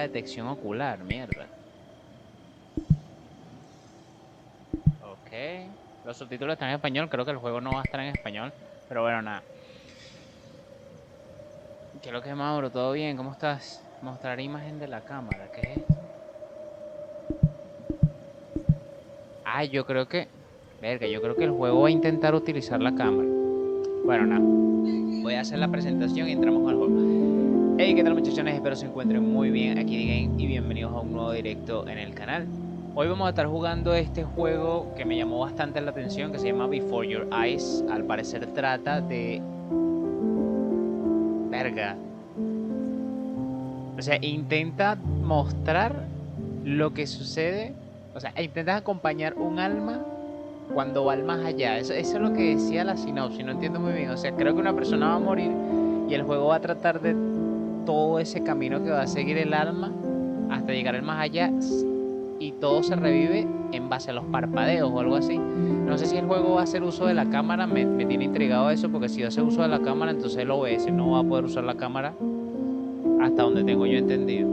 detección ocular, mierda. Ok. Los subtítulos están en español, creo que el juego no va a estar en español. Pero bueno, nada. ¿Qué es lo que es, Mauro? ¿Todo bien? ¿Cómo estás? Mostrar imagen de la cámara, ¿qué es esto? Ah, yo creo que... Verga, yo creo que el juego va a intentar utilizar la cámara. Bueno, nada. Voy a hacer la presentación y entramos al juego. Hey, ¿qué tal, muchachones? Espero se encuentren muy bien aquí de Game y bienvenidos a un nuevo directo en el canal. Hoy vamos a estar jugando este juego que me llamó bastante la atención, que se llama Before Your Eyes. Al parecer trata de... Verga. O sea, intenta mostrar lo que sucede. O sea, intentas acompañar un alma cuando va al más allá. Eso es lo que decía la sinopsis, no entiendo muy bien. O sea, creo que una persona va a morir y el juego va a tratar de todo ese camino que va a seguir el alma hasta llegar al más allá y todo se revive en base a los parpadeos o algo así. No sé si el juego va a hacer uso de la cámara, me tiene intrigado eso, porque si hace uso de la cámara, entonces el OBS no va a poder usar la cámara hasta donde tengo yo entendido.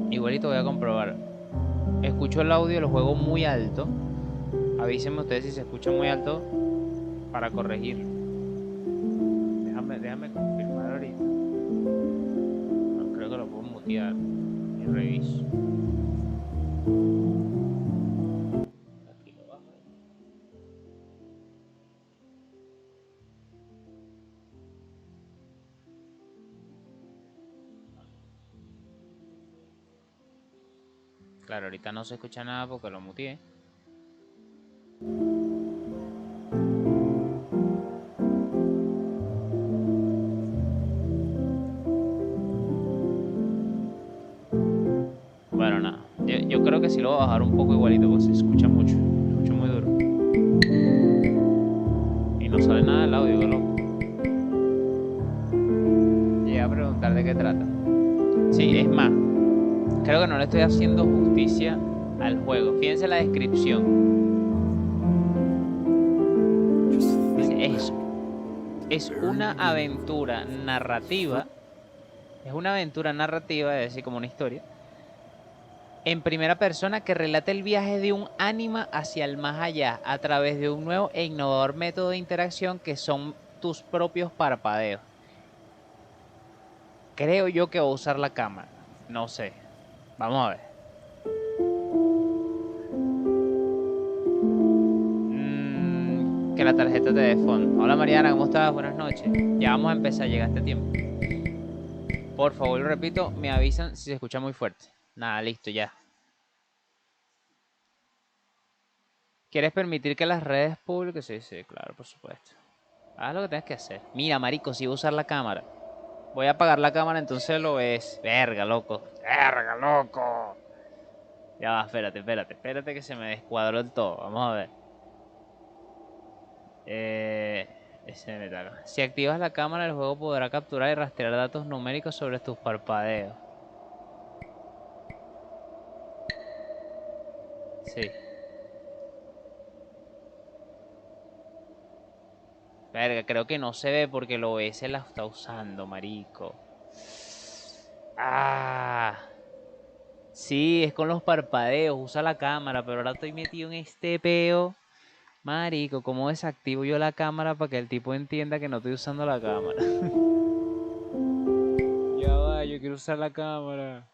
Igualito voy a comprobar. Escucho el audio del juego muy alto. Avísenme ustedes si se escucha muy alto para corregir. Déjame confirmar ahorita. No, creo que lo puedo mutear. Y reviso. Aquí lo bajo. Claro, ahorita no se escucha nada porque lo muteé. Bueno, nada. Yo creo que sí lo voy a bajar un poco igualito porque se escucha mucho. Se escucha muy duro. Y no sale nada del audio, qué loco. Llegué a preguntar de qué trata. Sí, es más. Creo que no le estoy haciendo justicia al juego. Fíjense la descripción. Dice eso. Es una aventura narrativa. Es una aventura narrativa, es decir, como una historia. En primera persona que relata el viaje de un ánima hacia el más allá a través de un nuevo e innovador método de interacción que son tus propios parpadeos. Creo yo que voy a usar la cámara. No sé. Vamos a ver. Que la tarjeta te dé fondo. Hola Mariana, ¿cómo estás? Buenas noches. Ya vamos a empezar, llegaste a tiempo. Por favor, lo repito, me avisan si se escucha muy fuerte. Nada, listo, ya. ¿Quieres permitir que las redes públicas? Sí, sí, claro, por supuesto. Haz lo que tengas que hacer. Mira, marico, si voy a usar la cámara. Voy a apagar la cámara, entonces lo ves. Verga, loco. Verga, loco. Ya va, espérate que se me descuadró el todo. Vamos a ver. Si activas la cámara, el juego podrá capturar y rastrear datos numéricos sobre tus parpadeos. Sí. Verga, creo que no se ve porque el OBS la está usando, marico. Ah. Sí, es con los parpadeos, usa la cámara, pero ahora estoy metido en este peo. Marico, ¿cómo desactivo yo la cámara para que el tipo entienda que no estoy usando la cámara? Ya va, yo quiero usar la cámara.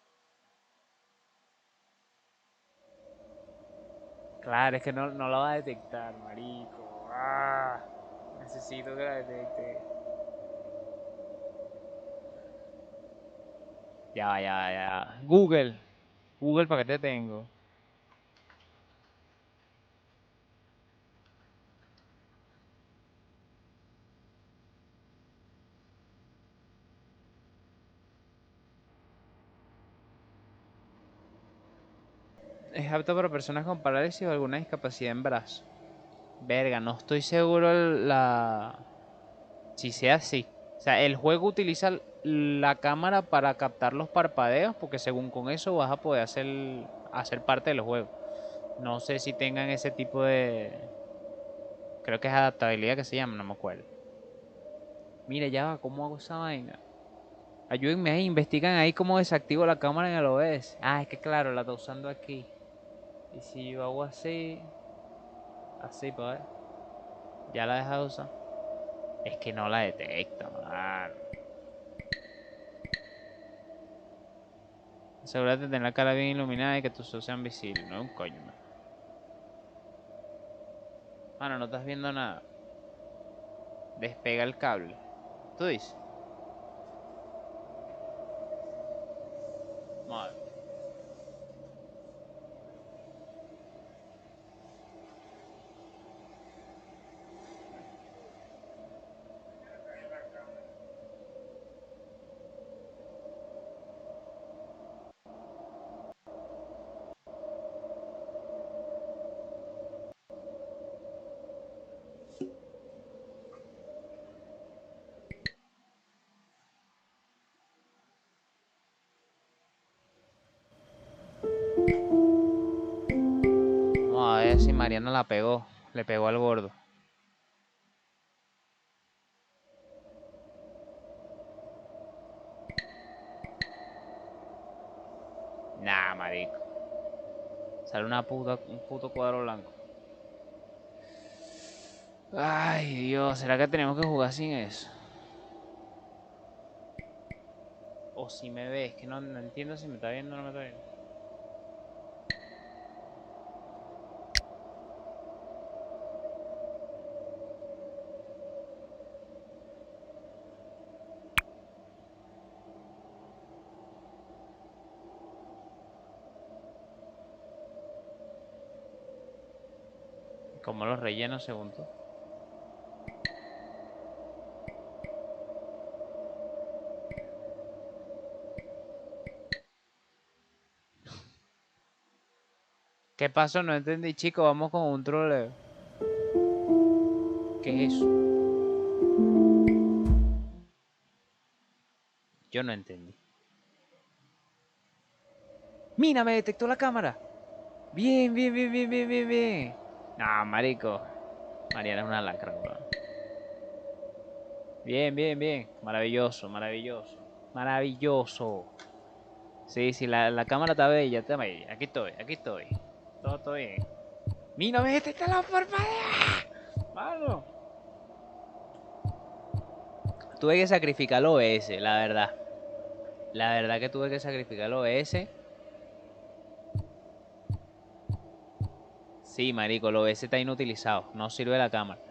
Claro, es que no la va a detectar, marico. Ah, necesito que la detecte. Ya. Google. Google, ¿para qué te tengo? Es apto para personas con parálisis o alguna discapacidad en brazo. Verga, no estoy seguro si sea así. O sea, el juego utiliza la cámara para captar los parpadeos, porque según con eso vas a poder hacer parte del juego. No sé si tengan ese tipo de... Creo que es adaptabilidad que se llama, no me acuerdo. Mira, ya va, ¿cómo hago esa vaina? Ayúdenme ahí, investigan ahí cómo desactivo la cámara en el OBS. Ah, es que claro, la está usando aquí. Y si yo hago así... Así, pues... Ya la he dejado usar. Es que no la detecta, man. Asegúrate de tener la cara bien iluminada y que tus ojos sean visibles. No es un coño, man. Mano, no estás viendo nada. Despega el cable. ¿Tú dices? Madre. Vamos a ver si Mariana la pegó. Le pegó al gordo. Nah, marico. Sale un puto cuadro blanco. Ay, Dios. ¿Será que tenemos que jugar sin eso? O si me ves, que no entiendo si me está viendo o no me está viendo. ¿Cómo los relleno según tú? ¿Qué pasó? No entendí, chico. Vamos con un troleo. ¿Qué es eso? Yo no entendí. ¡Mira, me detectó la cámara! Bien, bien, bien, bien, bien, bien, bien. No, marico. Mariana es una lacra, bro. Bien, bien, bien. Maravilloso, maravilloso. Maravilloso. Sí, sí, la cámara está bella, está bella. Aquí estoy, aquí estoy. Todo bien. ¡Mira, me detecta la parpadea! ¡Mano! Tuve que sacrificar el OBS, la verdad. La verdad que tuve que sacrificar el OBS. Sí, marico, el OBS está inutilizado. No sirve la cámara.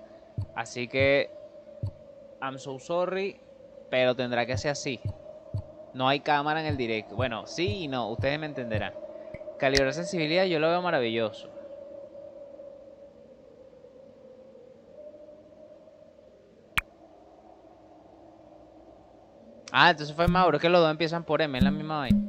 Así que... I'm so sorry. Pero tendrá que ser así. No hay cámara en el directo. Bueno, sí y no. Ustedes me entenderán. Calibrar sensibilidad yo lo veo maravilloso. Ah, entonces fue Mauro. Es que los dos empiezan por M. Es la misma vaina.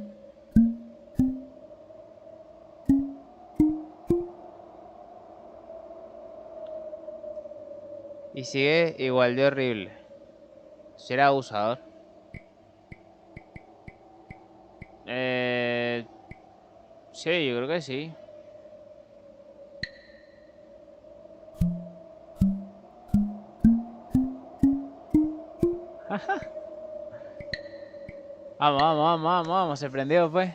Y sigue igual de horrible. Si era abusador. Sí, yo creo que sí. Vamos, vamos, vamos, vamos, vamos. Se prendió, pues.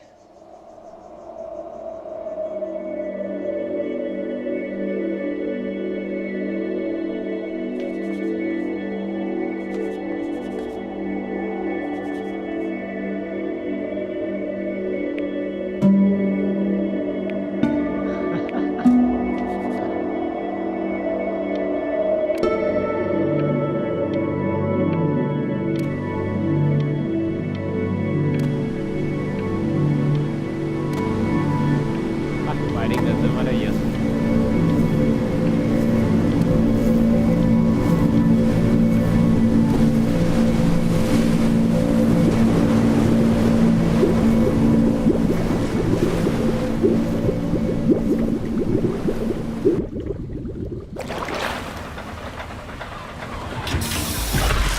Marico, esto es maravilloso.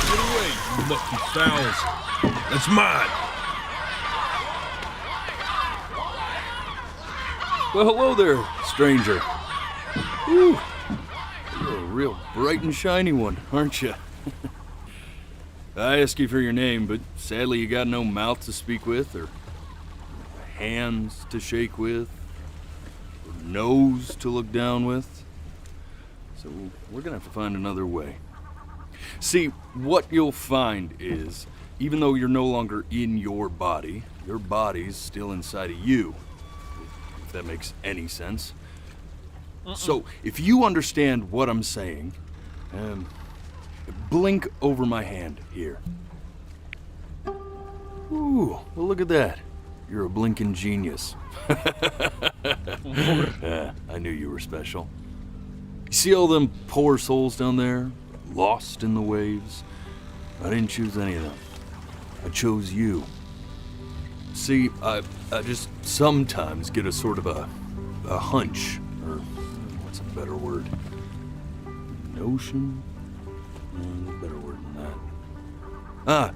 Get away, you lucky fowls. That's mine. Well, hello there, stranger. Whew. You're a real bright and shiny one, aren't you? I ask you for your name, but sadly you got no mouth to speak with, or hands to shake with, or nose to look down with. So we're gonna have to find another way. See, what you'll find is, even though you're no longer in your body's still inside of you. If that makes any sense. So, if you understand what I'm saying, blink over my hand here. Ooh, well look at that. You're a blinking genius. I knew you were special. You see all them poor souls down there, lost in the waves? I didn't choose any of them. I chose you. See, I just sometimes get a sort of a hunch, or what's a better word? Notion? There's a better word than that.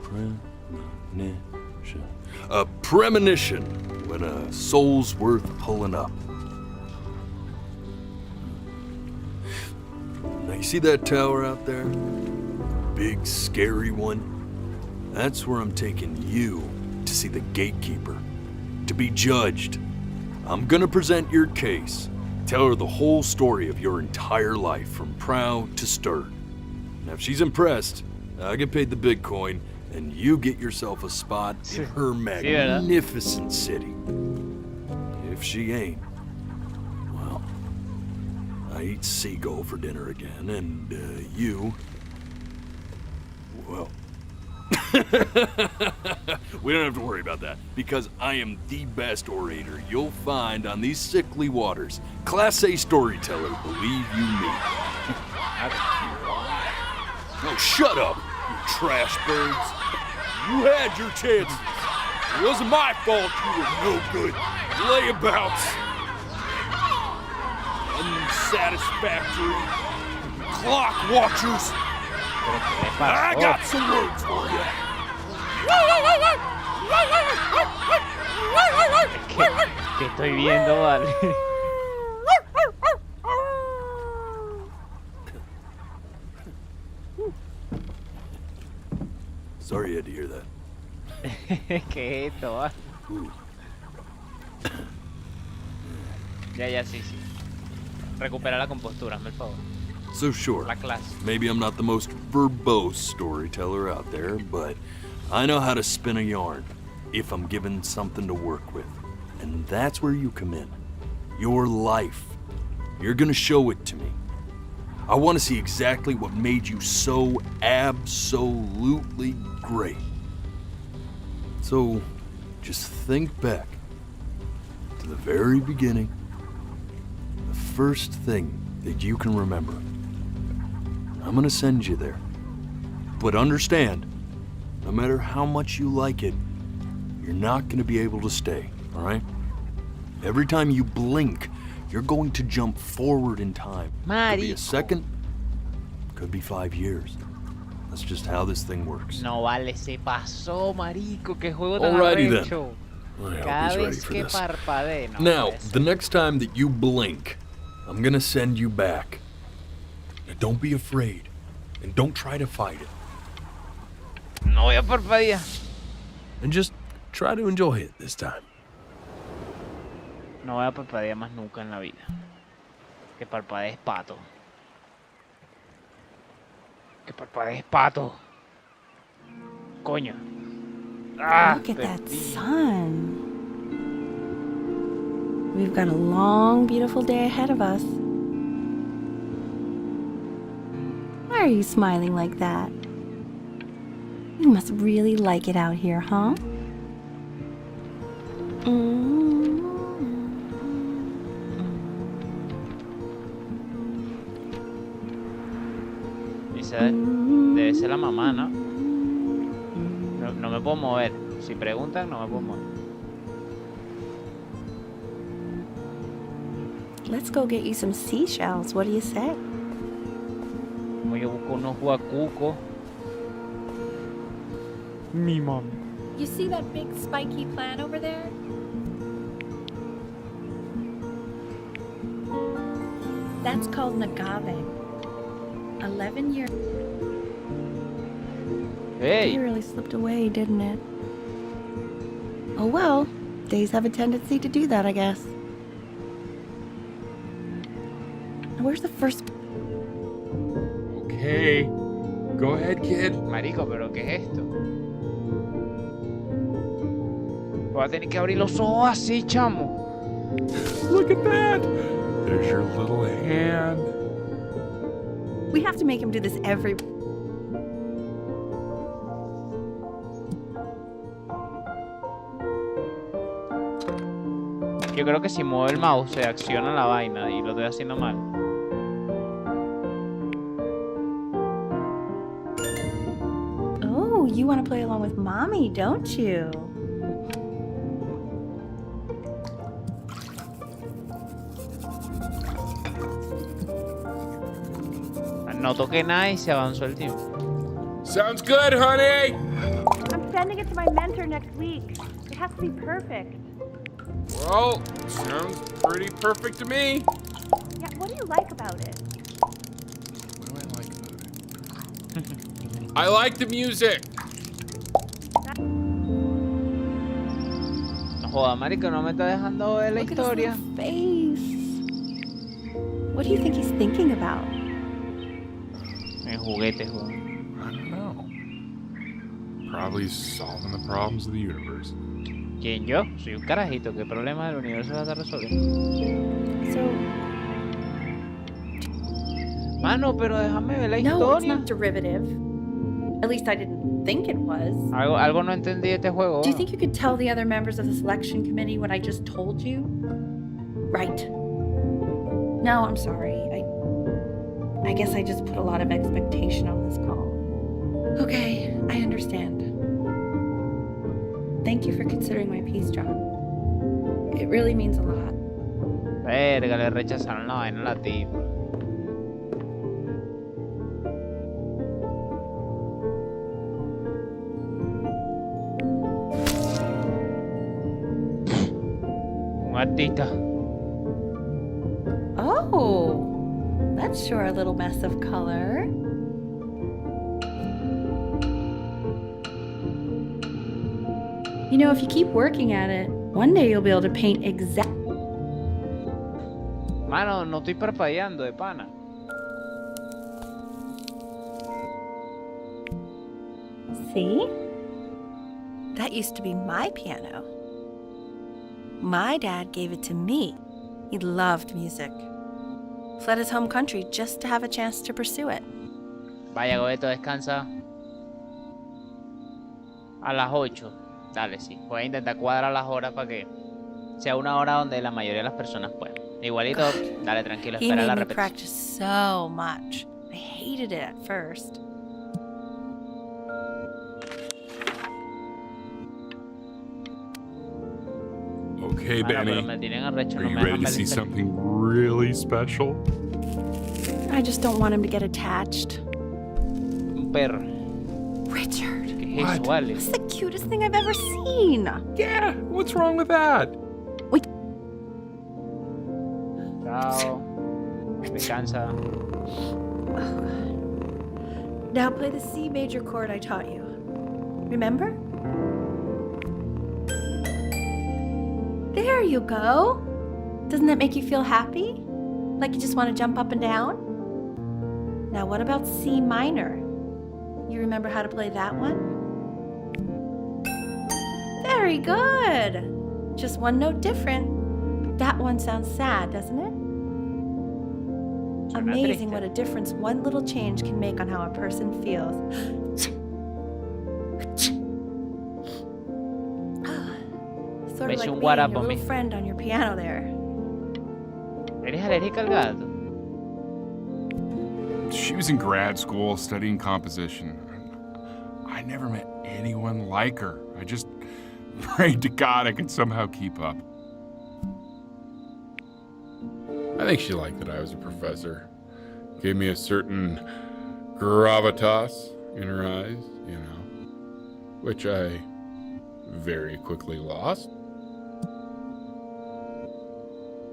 Premonition. A premonition when a soul's worth pulling up. Now you see that tower out there? Big, scary one? That's where I'm taking you to see the gatekeeper, to be judged. I'm gonna present your case, tell her the whole story of your entire life from proud to stern. Now if she's impressed, I get paid the big coin, and you get yourself a spot in her magnificent city. If she ain't, well, I eat seagull for dinner again, and you, well, we don't have to worry about that, because I am the best orator you'll find on these sickly waters. Class A storyteller, believe you me. No, shut up, you trash birds. You had your chances. It wasn't my fault you were no good layabouts. Unsatisfactory clock watchers. I got some words for you. ¿Qué estoy viendo, vale? Sorry you had to hear that. ¿Qué es esto, vale? Ya, sí. Recupera la compostura, hazme el favor. So sure, La clase. maybe I'm not the most verbose storyteller out there, but I know how to spin a yarn if I'm given something to work with. And that's where you come in. Your life. You're gonna show it to me. I want to see exactly what made you so absolutely great. So, just think back to the very beginning, the first thing that you can remember. I'm gonna send you there. But understand, no matter how much you like it, you're not gonna be able to stay, all right? Every time you blink, you're going to jump forward in time. Could be a second, could be 5 years. That's just how this thing works. No vale, se pasó, marico, qué juego tan Alrighty arrecho. then. Cada vez que parpadee, no Now, puede ser. the next time that you blink, I'm gonna send you back. Now, don't be afraid, and don't try to fight it. No voy a parpadear. And just try to enjoy it this time. No voy a parpadear más nunca en la vida. Que parpadees pato. Que parpadees pato. Coño. Ah, Look at that perdí. sun. We've got a long, beautiful day ahead of us. Why are you smiling like that? You must really like it out here, huh? Dice, debe ser la mamá, ¿no? No me puedo mover. Si preguntan, no me puedo mover. Let's go get you some seashells. What do you say? Como yo busco unos guacucos. Mi mami. You see that big spiky plant over there? That's called an agave. 11 years. Hey. It really slipped away, didn't it? Oh well, days have a tendency to do that, I guess. Now, where's the first... Okay. Go ahead, kid. Marico, pero ¿qué es esto? Voy a tener que abrir los ojos así, chamo. Look at that. There's your little hand. We have to make him do this every... Yo creo que si muevo el mouse se acciona la vaina y lo estoy haciendo mal. Oh, you want to play along with Mommy, don't you? No toqué nada y se avanzó el tiempo. Sounds good, honey. I'm sending it to my mentor next week. It has to be perfect. Well, sounds pretty perfect to me. Yeah, what do you like about it? What do I like about it? I like the music. No joda, marico, no me está dejando ver la Look historia. at his little face. What do you think he's thinking about? En juguetes, weón. I don't know. Probably solving the problems of the universe. ¿Quién yo? Soy un carajito. ¿Qué problema del universo va a estar resolviendo? So, Mano, pero déjame ver la no, it's historia. not derivative. At least I didn't think it was. Algo no entendí de este juego. Do you think you could tell the other members of the selection committee what I just told you? Right. No, I'm sorry. I guess I just put a lot of expectation on this call. Okay, I understand. Thank you for considering my piece, John. It really means a lot. Verga, le rechazaron la vaina a la tipa. Un artista. Oh, that's sure a little mess of color. You know, if you keep working at it, one day you'll be able to paint exactly. Mano, no estoy parpadeando de pana. See? That used to be my piano. My dad gave it to me. He loved music. Fled his home country just to have a chance to pursue it. Vaya, Gobeto, descansa. A las 8. Dale, sí. Voy a intentar cuadrar las horas para que sea una hora donde la mayoría de las personas puedan. Igualito, dale tranquilo, He espera la made me repetición. practice so much. I hated it at first. Okay, Mano, pero Benny. me tienen arrecho, Are no you me ready dejan to ver see la historia. something really special? I just don't want him to get attached. Un perro. Richard, ¿Qué es eso, vale? that's the cutest thing I've ever seen. Yeah, what's wrong with that? Chao. Descansa. Now play the C major chord I taught you. Remember? There you go. Doesn't that make you feel happy? Like you just want to jump up and down? Now what about C minor? You remember how to play that one? Very good. Just one note different. That one sounds sad, doesn't it? Suena Amazing triste. what a difference one little change can make on how a person feels. Sort of Ves like un me and guarapo, your mi. little friend on your piano there. ¿Eres alérgica al gato? She was in grad school studying composition. I never met anyone like her. I just prayed to God I could somehow keep up. I think she liked that I was a professor. Gave me a certain gravitas in her eyes, you know, which I very quickly lost.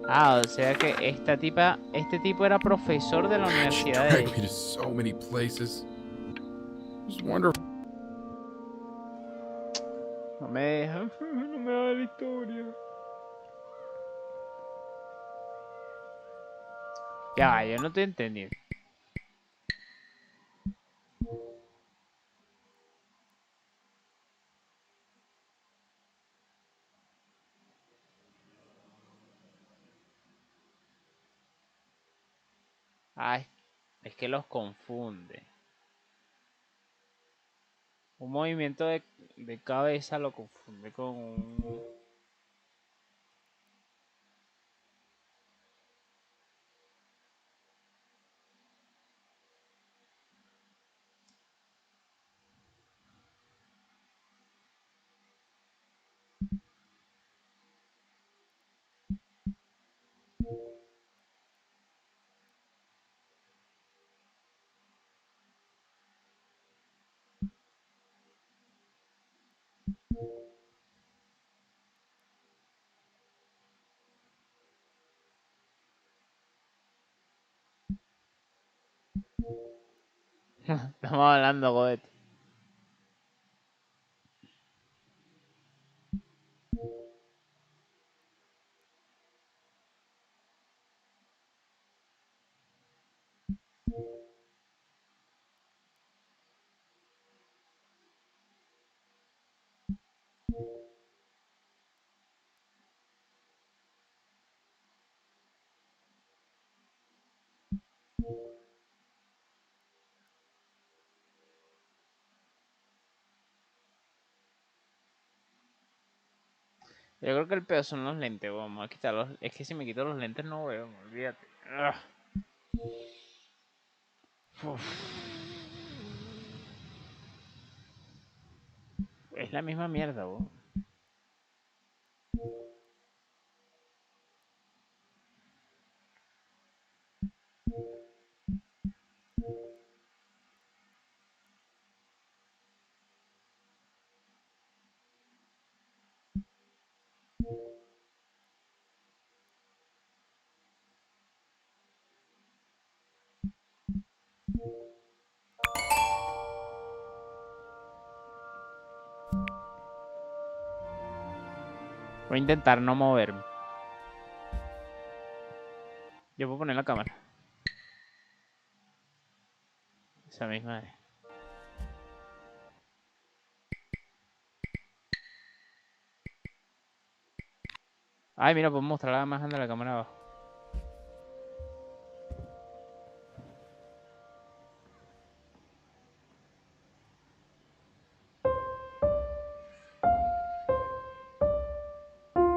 Ah, o sea que este tipo era profesor de la She universidad de dragged me to so many places. It was wonderful. No me deja. No me da la historia. Ya va, yo no te entendí. Ay, es que los confunde. Un movimiento de cabeza lo confunde con un... Estamos hablando, Godet. Yo creo que el peor son los lentes, vamos a quitarlos. Es que si me quito los lentes no veo, olvídate. Uf. Es la misma mierda, vos. Voy a intentar no moverme. Yo puedo poner la cámara. Esa misma es. Ay, mira, puedo mostrar la imagen de la cámara abajo.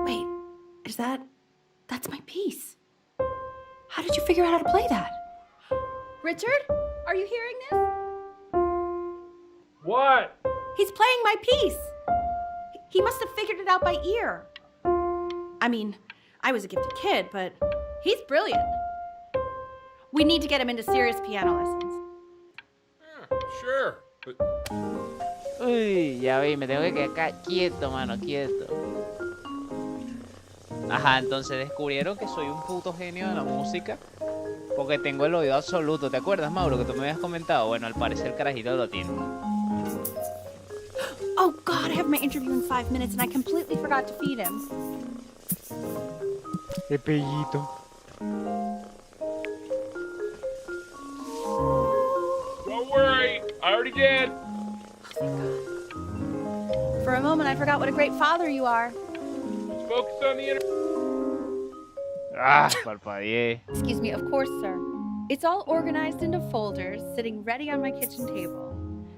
Wait, that's my piece. How did you figure out how to play that? Richard, are you hearing this? What? He's playing my piece. He must have figured it out by ear. I mean, I was a gifted kid, but he's brilliant. We need to get him into serious piano lessons. Sure, but Uy, ya vi, me tengo que quedar acá quieto, mano, quieto. Ajá, entonces descubrieron que soy un puto genio de la música porque tengo el oído absoluto. ¿Te acuerdas, Mauro, que tú me habías comentado? Bueno, al parecer el carajito lo tiene. Oh God, I have my interview in 5 minutes and I completely forgot to feed him. Qué pellito. Don't worry, I already did. For a moment, I forgot what a great father you are. Just focus on the interview. Ah, parpadeé. Excuse me, of course, sir. It's all organized into folders, sitting ready on my kitchen table.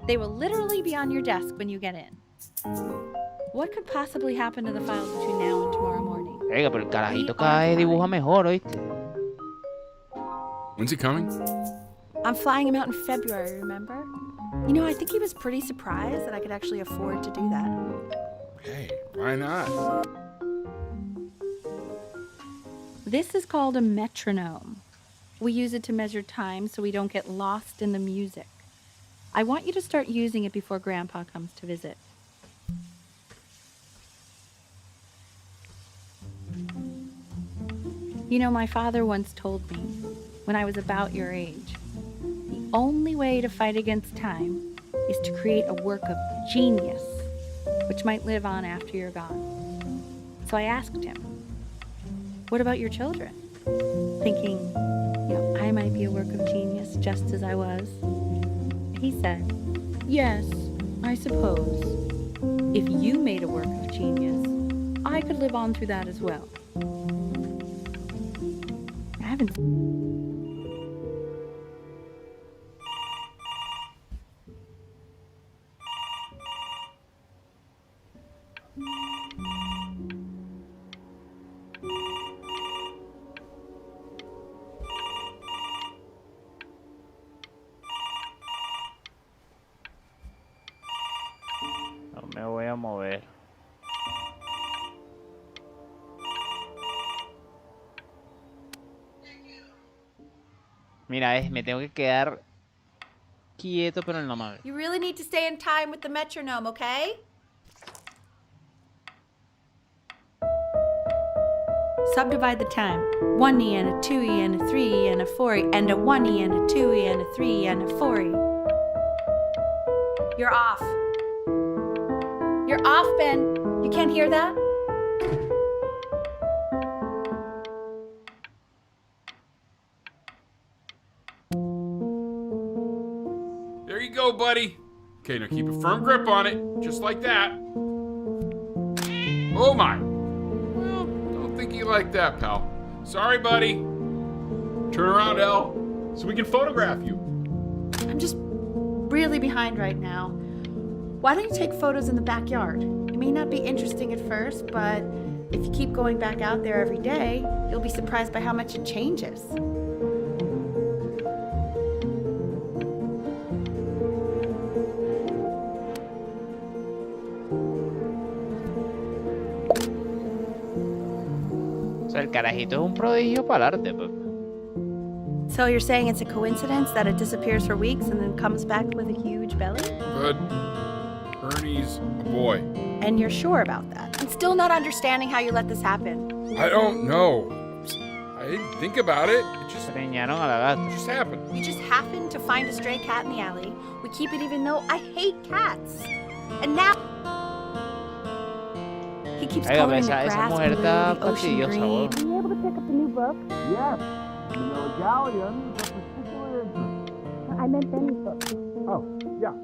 They will literally be on your desk when you get in. What could possibly happen to the files between now and tomorrow morning? Venga, pero el carajito cada vez dibuja mejor, ¿oíste? when's he coming? I'm flying him out in February, remember? You know, I think he was pretty surprised that I could actually afford to do that. Hey, why not? This is called a metronome. We use it to measure time so we don't get lost in the music. I want you to start using it before Grandpa comes to visit. You know, my father once told me, when I was about your age, the only way to fight against time is to create a work of genius which might live on after you're gone. So I asked him, what about your children? Thinking, I might be a work of genius just as I was. He said, yes, I suppose. If you made a work of genius, I could live on through that as well. I haven't. No me voy a mover. Mira, me tengo que quedar quieto, pero no mames. You really need to stay in time with the metronome, okay? Subdivide the time. 1E and a 2E and a 3E and a 4E and a 1E and a 2E and a 3E and a 4E. You're off. You're off, Ben. You can't hear that? There you go, buddy. Okay, now keep a firm grip on it, just like that. Oh my. Well, don't think you like that, pal. Sorry, buddy. Turn around, Elle, so we can photograph you. I'm just really behind right now. Why don't you take photos in the backyard? It may not be interesting at first, but if you keep going back out there every day, you'll be surprised by how much it changes. O sea, el carajito es un prodigio para el arte, pues. So you're saying it's a coincidence that it disappears for weeks and then comes back with a huge belly? But Ernie's a boy. And you're sure about that? I'm still not understanding how you let this happen. I don't know. I didn't think about it. It just Preñaron a la gata. happened. You just happened to find a stray cat in the alley. We keep it even though I hate cats. And now he keeps Oiga, coloring the esa grass mujer blue, está the ocean fastidiosa, green. weón. Were you able to pick up the new book? Yes, in the medallion of particular interest. I meant Benny's book. Oh, yeah.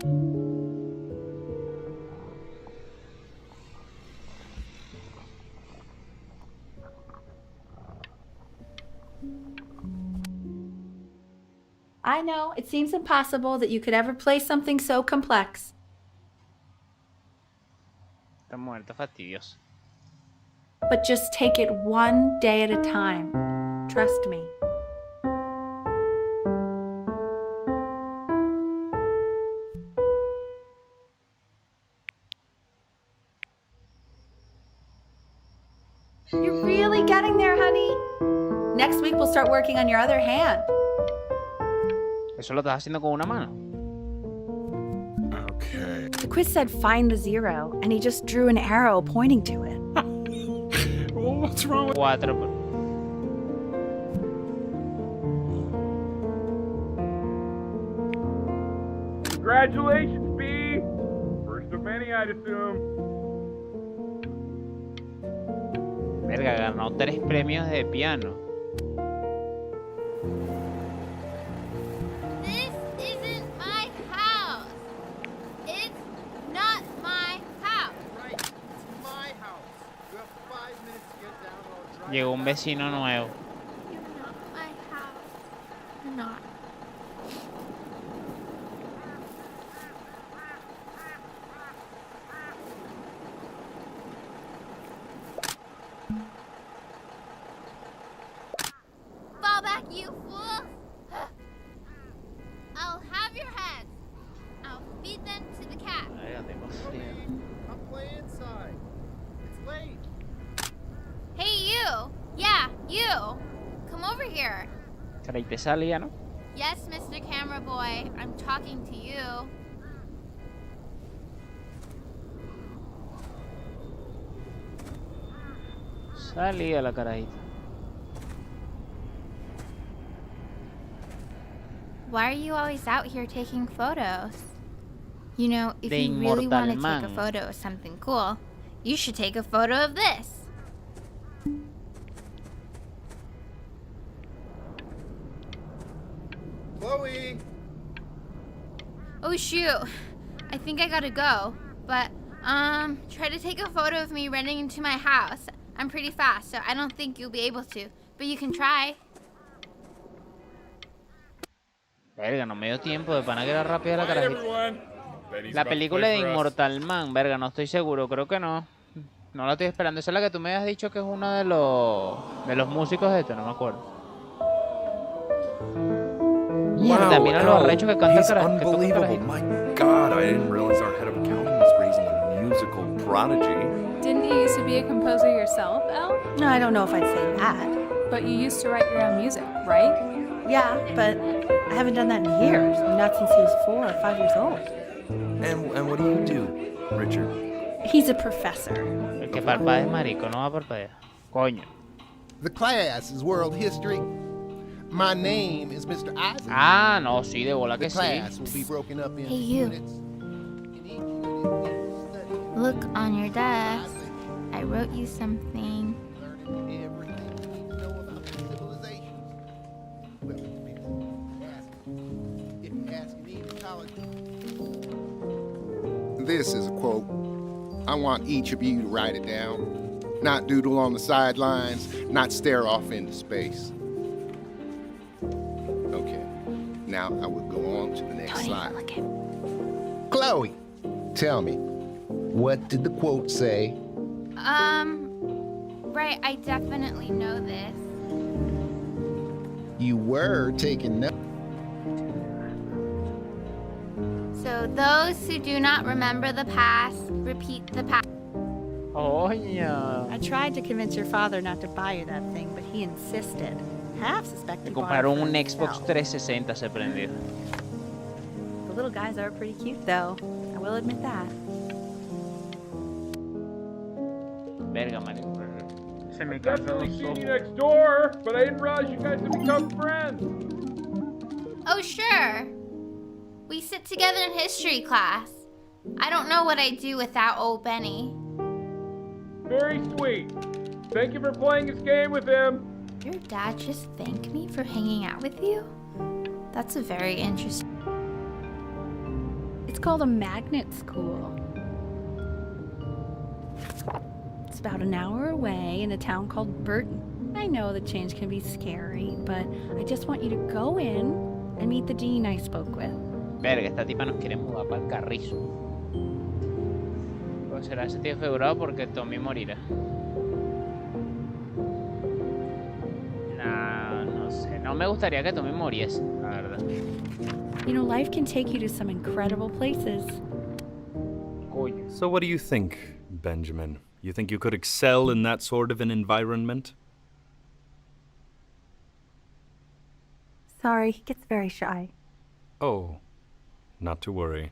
I know, it seems impossible that you could ever play something so complex. Esta mujer está fastidiosa. But just take it one day at a time. Trust me. You're really getting there, honey. Next week we'll start working on your other hand. Eso lo estás haciendo con una mano. Okay. The quiz said find the zero, and he just drew an arrow pointing to it. Well, what's wrong with... Cuatro. Pero... Congratulations, B! First of many, I'd assume. Verga, ganó 3 premios de piano. This isn't my house. It's not my house. Right, it's my house. You have 5 minutes to get down or I'll drive Llegó un back. vecino nuevo. You're not my house. You're not. Fall back, you fool! I'll have your heads. I'll feed them to the cat. Verga, tengo frío. Come play inside. It's late. Hey, you! Yeah, you! Come over here. Pero ahí te salía, ¿no? Yes, Mr. Camera Boy, I'm talking to you. Salía la carajita. Why are you always out here taking photos? You know, if de you really want to Inmortal take a Man. photo of something cool, you should take a photo of this. Chloe! Oh shoot, I think I gotta go. But, try to take a photo of me running into my house. I'm pretty fast, so I don't think you'll be able to. But you can try. Verga, no me dio tiempo, de pana que era rápida la Bye, carajita. everyone. Benny's La about to película play de for us. Inmortal Man, verga, no estoy seguro, creo que no. No la estoy esperando. Esa es la que tú me habías dicho que es uno de los músicos de esto, no me acuerdo. Mierda, mira lo arrecho que canta el he's cara- que toca el unbelievable. carajito. My God, I didn't realize our head of accounting was raising a musical prodigy. Didn't you used to be a composer yourself, Elle? No, I don't know if I'd say that. But you used to write your own music, right? Yeah, but I haven't done that in years. Not since he was 4 or 5 years old. And what do you do, Richard? He's a professor. El que parpadea es marico, no va a parpadear. Coño. The class is world history. My name is Mr. Isaac. Ah, no, sí, de bola The que sí. class will be broken up into Hey, you. units. In each unit, we'll study Look on your desk. Isaac, I wrote you something. learning everything you need to know about the civilizations. Well, it depends. If you ask me in college. This is a quote. I want each of you to write it down. Not doodle on the sidelines, not stare off into space. Okay, now I will go on to the next slide. Chloe, tell me, what did the quote say? Right, I definitely know this. You were taking notes. So those who do not remember the past, repeat the past. Coño. I tried to convince your father not to buy you that thing, but he insisted. Half suspect Me he bought it compraron for un Xbox himself. 360 se prendió. The little guys are pretty cute, though. I will admit that. Verga, marico. Se me Definitely cansan seen los you ojos. next door, but I didn't realize you guys had become friends. Oh, sure. We sit together in history class. I don't know what I'd do without old Benny. Very sweet. Thank you for playing this game with him. Your dad just thanked me for hanging out with you? That's a very interesting. It's called a magnet school. It's about an hour away in a town called Burton. I know the change can be scary, but I just want you to go in and meet the dean I spoke with. Verga, esta tipa nos quiere mudar para el carrizo. O será ese tío figurado porque Tommy morirá. Nah, no sé. No me gustaría que Tommy muriese, la verdad. You know, life can take you to some incredible places. Coño. So what do you think, Benjamin? You think you could excel in that sort of an environment? Sorry, he gets very shy. Oh, not to worry.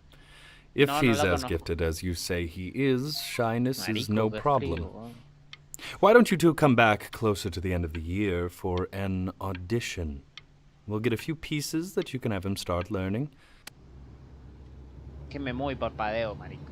If No, no he's la as conozco. gifted as you say he is, shyness is Marico, no qué problem. frío, weón. Why don't you two come back closer to the end of the year for an audition? We'll get a few pieces that you can have him start learning. Que me muy parpadeo, marico.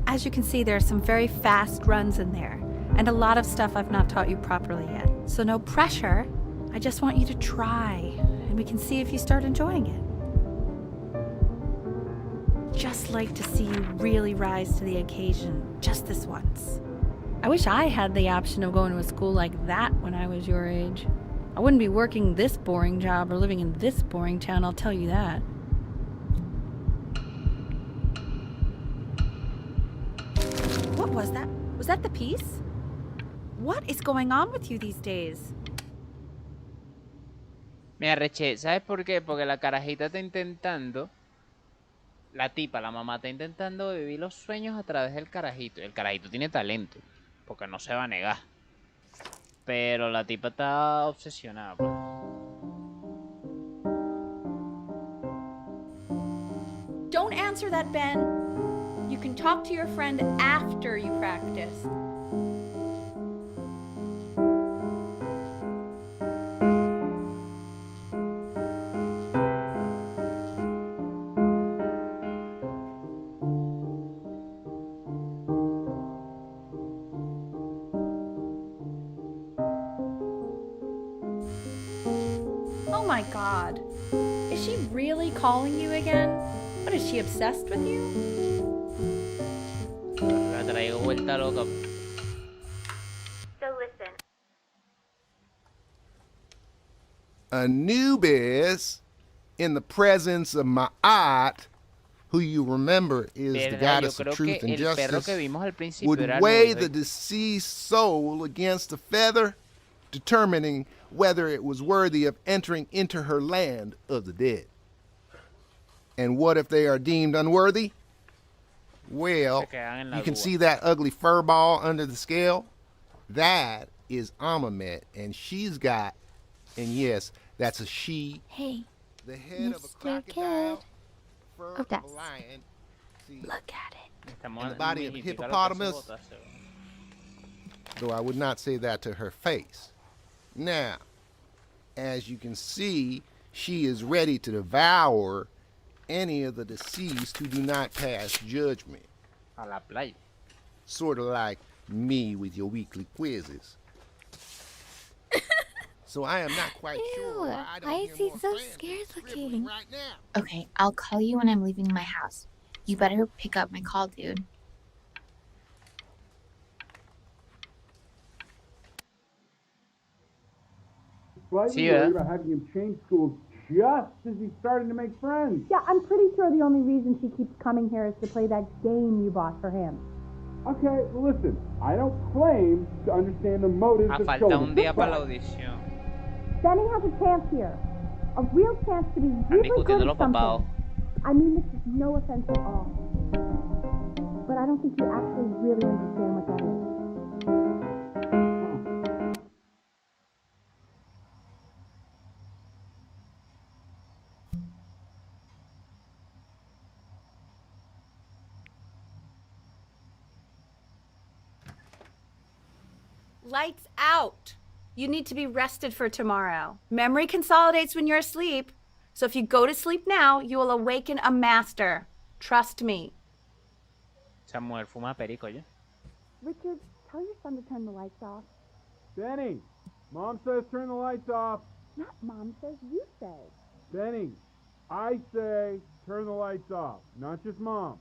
As you can see, there are some very fast runs in there, and a lot of stuff I've not taught you properly yet. So no pressure. I just want you to try, and we can see if you start enjoying it. Just like to see you really rise to the occasion, just this once. I wish I had the option of going to a school like that when I was your age. I wouldn't be working this boring job or living in this boring town, I'll tell you that. What was that? Was that the piece? What is going on with you these days? Me arreché, ¿sabes por qué? Porque la carajita está intentando, la tipa, la mamá está intentando vivir los sueños a través del carajito. El carajito tiene talento, porque no se va a negar. Pero la tipa está obsesionada, pues. Don't answer that, Ben. You can talk to your friend after you practice. my god. Is she really calling you again? What, is she obsessed with you? La traigo vuelta loca. So listen. Anubis, in the presence of Ma'at, who you remember is the Verdad, yo goddess of creo truth que and el perro justice, que vimos al principio would era weigh Anubis. the deceased soul against a feather, determining whether it was worthy of entering into her land of the dead. And what if they are deemed unworthy? Well, Se quedan en la you can duda. see that ugly fur ball under the scale? That is Amamet, and she's got, and yes, that's a she, Hey, the head of a Mr. crocodile, Kid. fur Oh, of a that's- lion, see, look at it. Estamos and the en body of a Mexicano que hace hippopotamus. botas, though I would not say that to her face. Now, as you can see, she is ready to devour any of the deceased who do not pass judgment. a la playa. Sort of like me with your weekly quizzes. So I am not quite sure. Ew, I don't why hear is he more so friends scared scribbling looking? right now. Okay, I'll call you when I'm leaving my house. You better pick up my call, dude. Slightly See worried ya. about having him change schools just as he's starting to make friends. Yeah, I'm pretty sure the only reason she keeps coming here is to play that game you bought for him. Okay, well, listen, I don't claim to understand the motives A of falta children. un día para la but audición. Benny has a chance here. A real chance to be Están really good discutiendo at los papados. something. I mean, this is no offense at all. But I don't think you actually really understand what that is. Lights out. You need to be rested for tomorrow. Memory consolidates when you're asleep. So if you go to sleep now, you will awaken a master. Trust me. Esa mujer fuma perico, ¿ya? Richard, tell your son to turn the lights off. Benny, Mom says turn the lights off. Not Mom says, you say. Benny, I say turn the lights off, not just Mom.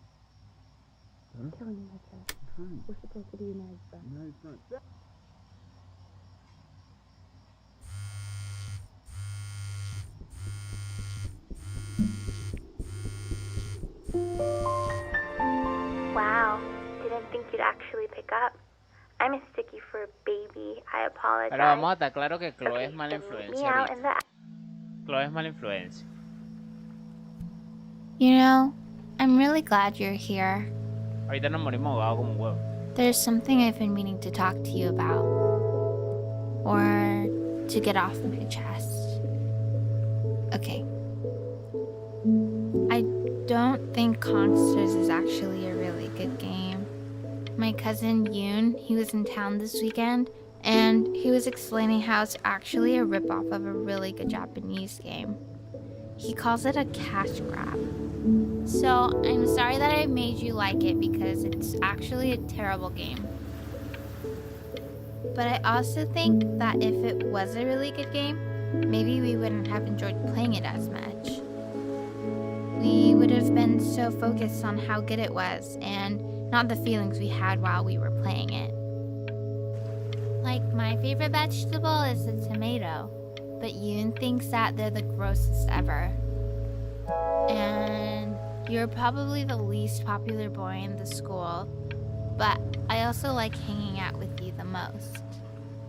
Killing me, Richard. We're supposed to be United friends. Nice front. Wow, didn't think you'd actually pick up. I mistook you for a baby. I apologize. Pero vamos a estar claro que Chloe es mala Then meet me influencia. out ahorita. in the Chloe es mala influencia. You know, I'm really glad you're here. Ahorita nos morimos ahogados como un huevo. There's something I've been meaning to talk to you about. Or to get off my chest. Okay. I don't think Consters is actually a really good game. My cousin Yoon, he was in town this weekend, and he was explaining how it's actually a ripoff of a really good Japanese game. He calls it a cash grab. So I'm sorry that I made you like it because it's actually a terrible game. But I also think that if it was a really good game, maybe we wouldn't have enjoyed playing it as much. We would have been so focused on how good it was and not the feelings we had while we were playing it. Like, my favorite vegetable is the tomato, but Yoon thinks that they're the grossest ever. And you're probably the least popular boy in the school, but I also like hanging out with you the most.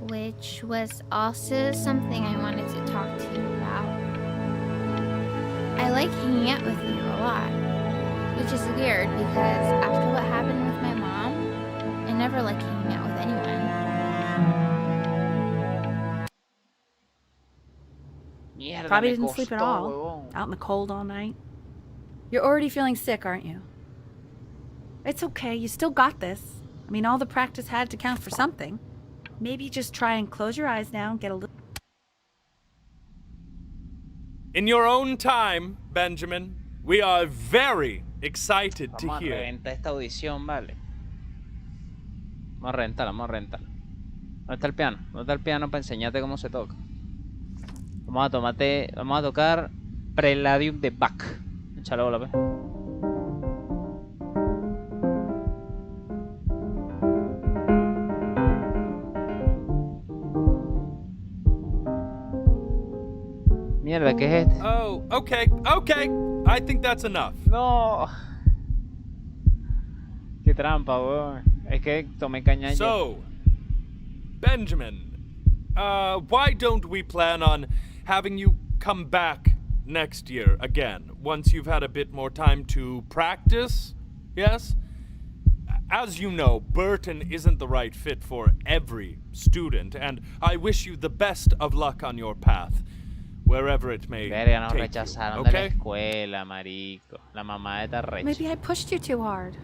Which was also something I wanted to talk to you about. I like hanging out with you a lot, which is weird because after what happened with my mom, I never like hanging out with anyone. Mierda, Probably me didn't sleep at costó, all. huevón. Out in the cold all night. You're already feeling sick, aren't you? It's okay. You still got this. I mean, all the practice had to count for something. Maybe just try and close your eyes now and get a little... In your own time, Benjamin, we are very excited to Vamos a hear. reventar esta audición, vale. Vamos a rentarla, vamos a rentarla. ¿Dónde está el piano? ¿Dónde está el piano para enseñarte cómo se toca? Vamos a tocar Preladium de Bach. Échale bola, pe. Mierda, ¿qué es este? Oh, okay. I think that's enough. No. Qué trampa, weón. Es que tomé caña ayer. So, Benjamin, why don't we plan on having you come back next year again, once you've had a bit more time to practice? Yes? As you know, Burton isn't the right fit for every student, and I wish you the best of luck on your path, wherever it may Verga, nos take you, rechazaron de la okay? escuela, marico. La mamá de Tarrecha. Maybe I pushed you too hard.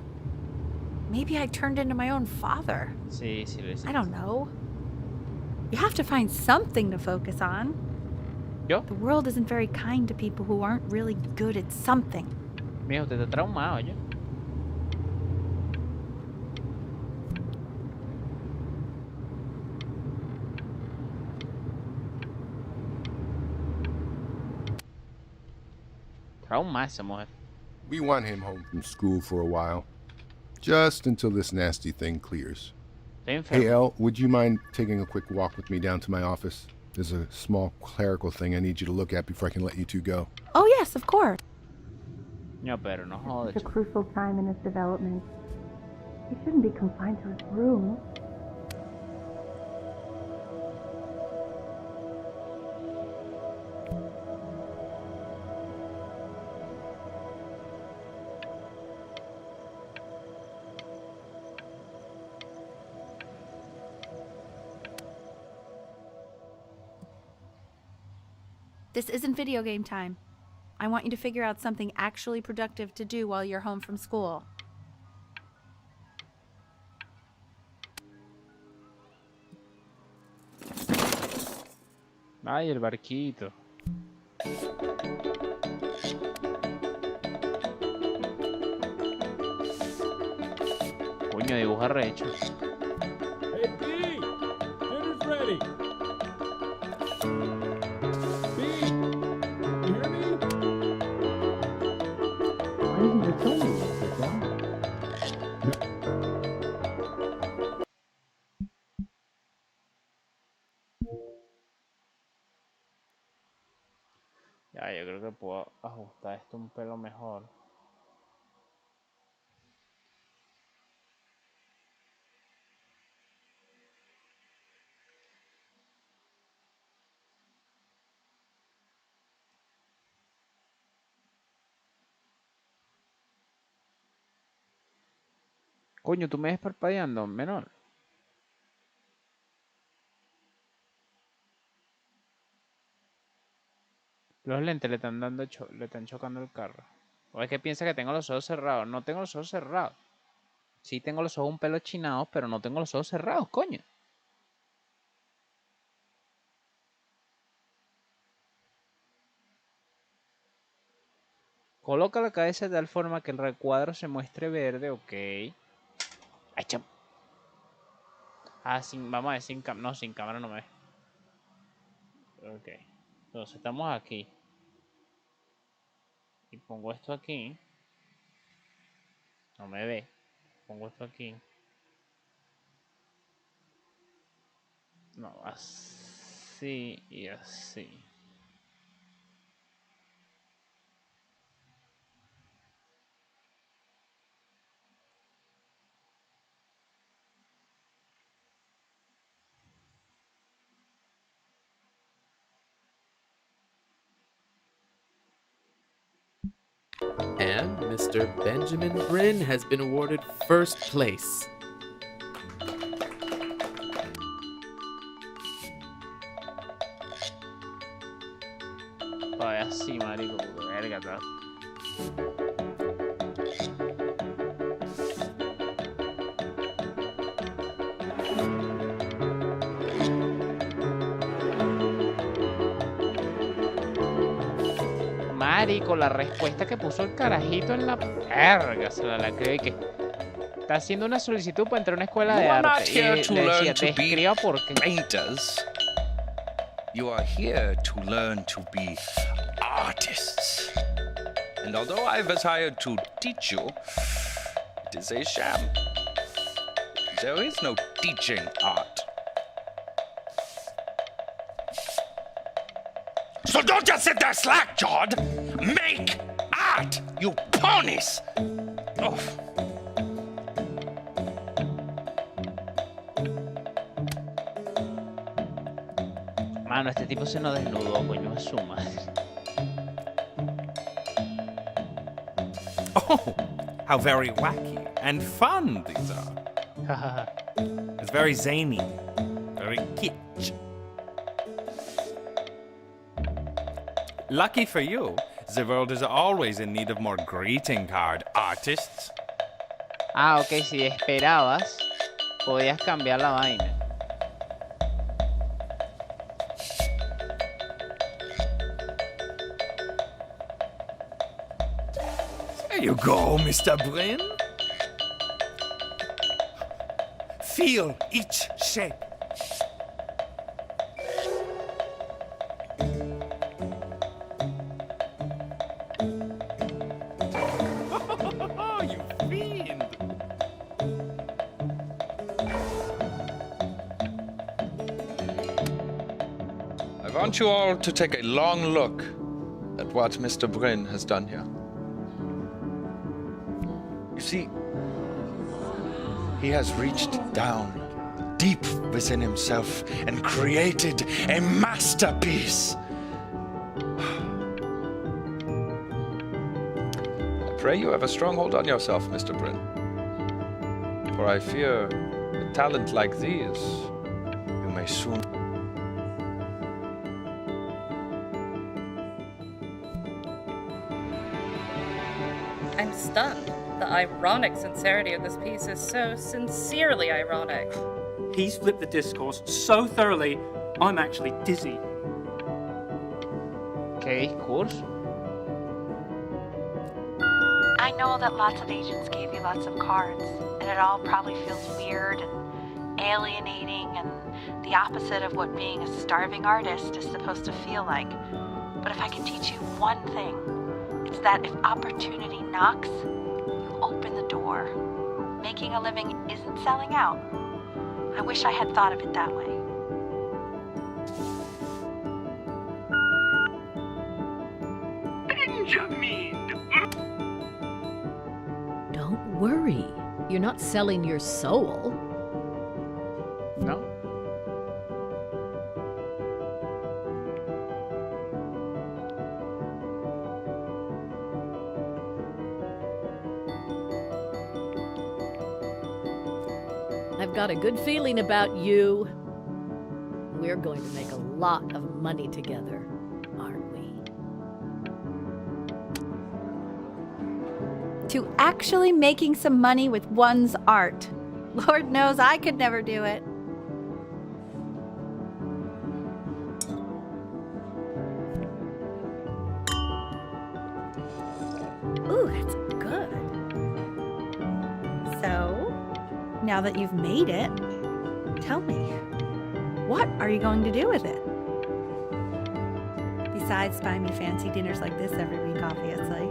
Maybe I turned into my own father. Sí, sí, lo hice. I don't know. You have to find something to focus on. ¿Yo? The world isn't very kind to people who aren't really good at something. Mijo, usted está traumado, oye. Trauma esa mujer. We want him home from school for a while. Just until this nasty thing clears. Estoy enfermo. Hey, Elle, would you mind taking a quick walk with me down to my office? There's a small clerical thing I need you to look at before I can let you two go. Oh, yes, of course. No, pero no jodas. It's a crucial time in his development. He shouldn't be confined to his room. This isn't video game time. I want you to figure out something actually productive to do while you're home from school. Ay, el barquito. Coño, dibuja recho. Hey, B! Dinner's ready! B! You hear me? Why didn't you tell me this, huh? Ya, yo creo que puedo ajustar esto un pelo mejor. Coño, tú me ves parpadeando, menor. Los lentes le están dando le están chocando el carro. O es que piensa que tengo los ojos cerrados. No tengo los ojos cerrados. Sí tengo los ojos un pelo chinados, pero no tengo los ojos cerrados, coño. Coloca la cabeza de tal forma que el recuadro se muestre verde, ok. Ay, cham. Ah, vamos a ver, sin cámara. No, sin cámara no me ve. Ok. Entonces estamos aquí. Y pongo esto aquí. No me ve. Pongo esto aquí. No, así y así. And Mr. Benjamin Bryn has been awarded first place. Todavía así, marico, porque verga, tal. Marico, la respuesta que puso el carajito en la verga, se la creo que está haciendo una solicitud para entrar a una escuela de arte. Y le decía, te escriba porque... Painters. You are here to learn to be artists. And although I was hired to teach you, it is a sham. There is no teaching art. So don't just sit there slack-jawed. Make art, you ponies! Oh. Mano, este tipo se nos desnudó, coño, es su madre. Oh, how very wacky and fun these are. It's very zany, very kitsch. Lucky for you, the world is always in need of more greeting card artists. Ah, ok, si esperabas, podías cambiar la vaina. There you go, Mr. Brin. Feel each shape. You fiend. I want you all to take a long look at what Mr. Brin has done here. You see, he has reached down deep within himself and created a masterpiece. I pray you have a strong hold on yourself, Mr. Brin. For I fear a talent like these, you may soon... I'm stunned. The ironic sincerity of this piece is so sincerely ironic. He's flipped the discourse so thoroughly, I'm actually dizzy. ¿Qué discurso? I know that lots of agents gave you lots of cards, and it all probably feels weird and alienating and the opposite of what being a starving artist is supposed to feel like. But if I can teach you one thing, it's that if opportunity knocks, you open the door. Making a living isn't selling out. I wish I had thought of it that way. Benjamin! Don't worry. You're not selling your soul. No. I've got a good feeling about you. We're going to make a lot of money together, aren't we? To actually making some money with one's art. Lord knows I could never do it. Ooh, that's good. So, now that you've made it, tell me, what are you going to do with it? Besides buying me fancy dinners like this every week, obviously.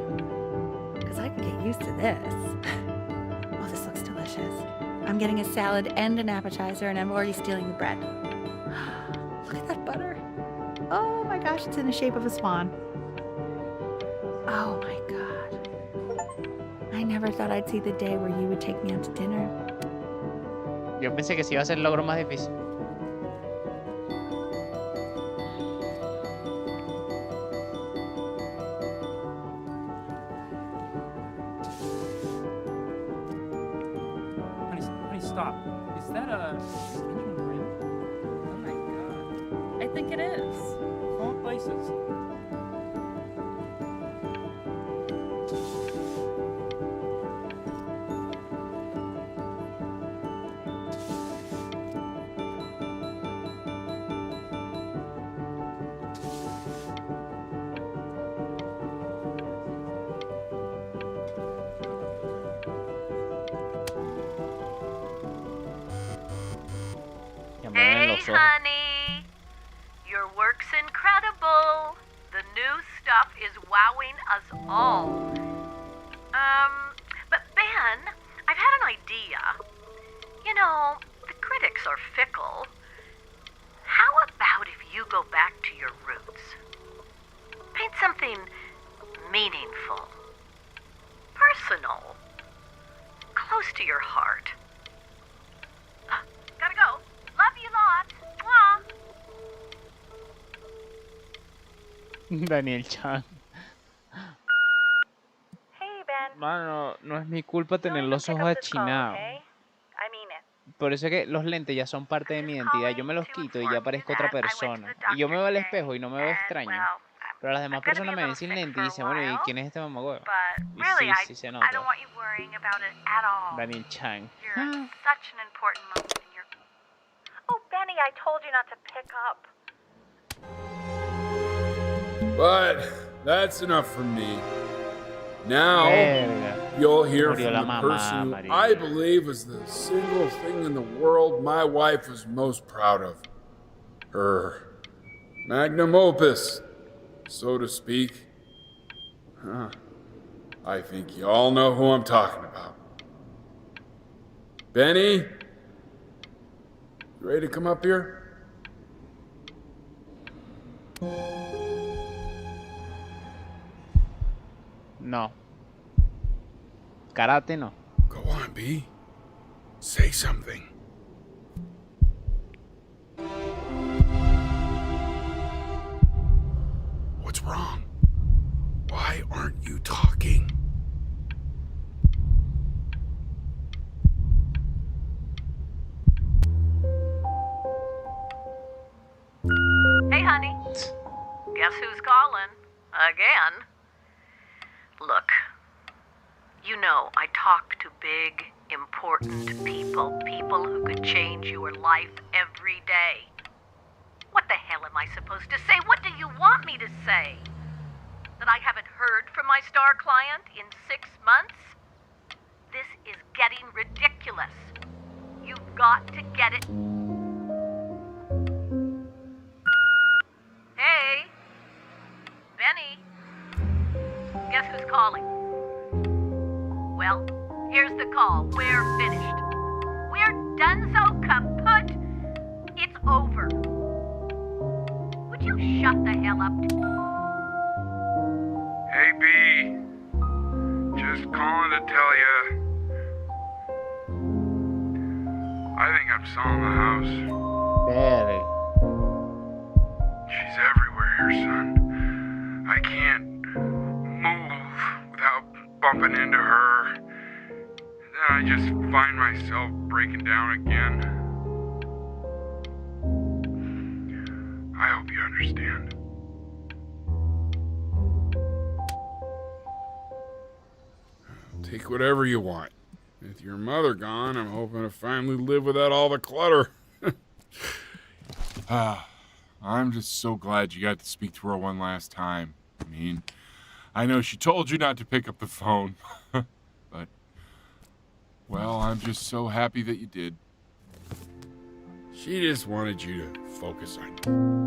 Because I can get used to this. Oh, this looks delicious. I'm getting a salad and an appetizer, and I'm already stealing the bread. Look at that butter. Oh my gosh, it's in the shape of a swan. Oh my God. I never thought I'd see the day where you would take me out to dinner. Yo pensé que sí iba a ser el logro más difícil. Honey, stop. Is that a Benjamin Brin? Oh my God. I think it is. Of all places. Hey, honey. Your work incredible. The new stuff is wowing us all. But Ben, I've had an idea. You know, the critics are fickle. How about if you go back to your roots? Paint something meaningful, personal, close to your heart. Gotta go. Love you lots. Mwah. Daniel Chan. Hey, Ben. Mano, no es mi culpa tener los ojos achinados. Por eso es que los lentes ya son parte de mi identidad. Yo me los quito y ya parezco otra persona. Y yo me veo al espejo y no me veo extraño. Pero las demás personas me ven sin lente y dicen, bueno, ¿y quién es este mamagüevo? Y sí se nota. Daniel Chan. Such an important moment in your... Oh, Benny, I told you not to pick up. But that's enough from me. Now, you'll hear from the person who I believe is the single thing in the world my wife was most proud of. Her magnum opus, so to speak. I think you all know who I'm talking about. Benny? You ready to come up here? No. Karate no. Go on, B. Say something. What's wrong? Why aren't you talking? Hey, honey. Guess who's calling? Again. Look, you know I talk to big, important people who could change your life every day. What the hell am I supposed to say? What do you want me to say? That I haven't heard from my star client in 6 months? This is getting ridiculous. You've got to get it. Hey, Benny. Guess who's calling? Well, here's the call. We're finished. We're donezo kaput. It's over. Would you shut the hell up? Hey, B. Just calling to tell you. I think I'm selling the house. Barely. She's everywhere here, son. I can't move without bumping into her. Then I just find myself breaking down again. I hope you understand. Take whatever you want. With your mother gone, I'm hoping to finally live without all the clutter. I'm just so glad you got to speak to her one last time. I mean, I know she told you not to pick up the phone, but, well, I'm just so happy that you did. She just wanted you to focus on you.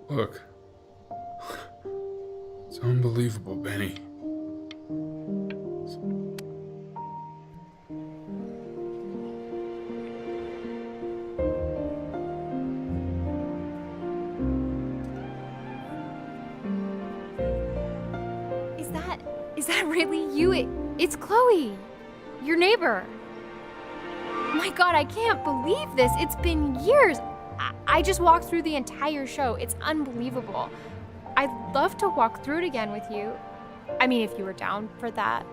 Look. It's unbelievable, Benny. Is that really you? It's Chloe, your neighbor. My God, I can't believe this. It's been years. I just walked through the entire show. It's unbelievable. I'd love to walk through it again with you. I mean, if you were down for that.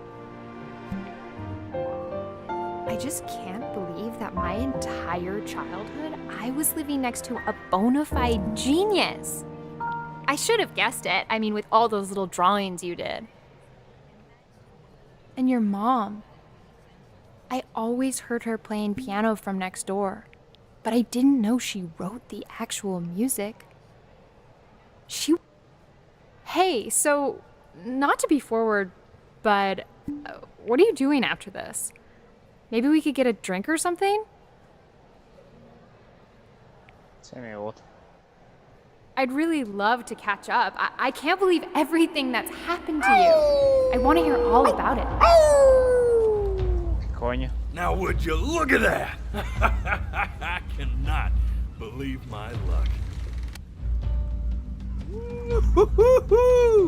I just can't believe that my entire childhood, I was living next to a bona fide genius. I should have guessed it. I mean, with all those little drawings you did. And your mom. I always heard her playing piano from next door, but I didn't know she wrote the actual music. Hey, so, not to be forward, but what are you doing after this? Maybe we could get a drink or something? I'd really love to catch up. I can't believe everything that's happened to you. I want to hear all about it. Coño. Now would you look at that? I cannot believe my luck.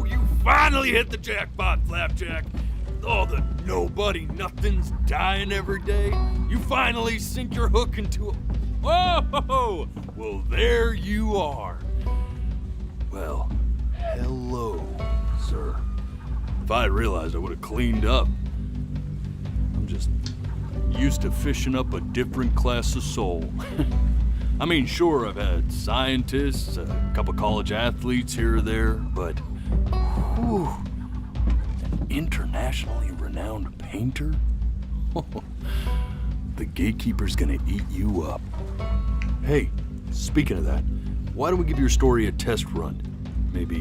You finally hit the jackpot, Flapjack. All the nobody nothings dying every day. You finally sink your hook into a... Whoa! Well, there you are. Well, hello, sir. If I had realized, I would have cleaned up. I'm just used to fishing up a different class of soul. I mean, sure, I've had scientists, a couple college athletes here or there, but whew, an internationally renowned painter? The gatekeeper's gonna eat you up. Hey, speaking of that, why don't we give your story a test run? Maybe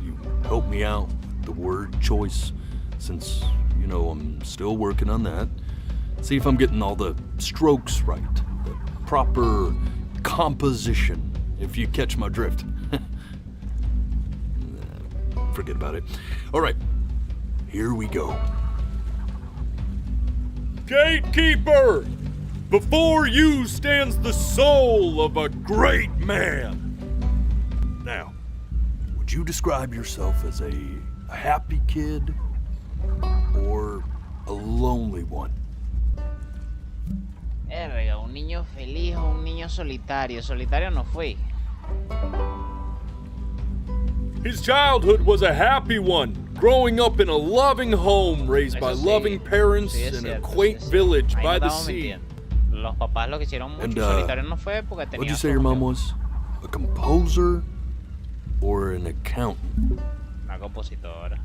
you help me out with the word choice, since, you know, I'm still working on that. See if I'm getting all the strokes right, the proper composition, if you catch my drift. Forget about it. All right, here we go. Gatekeeper! Before you stands the soul of a great man. Now, would you describe yourself as a happy kid or a lonely one? Verga, un niño feliz o un niño solitario. Solitario no fui. His childhood was a happy one, growing up in a loving home raised by loving parents in a quaint village by the sea. Los papás lo que hicieron mucho. Solitario no fue porque tenía. What'd you say your mom was? A composer or an accountant? Una compositora.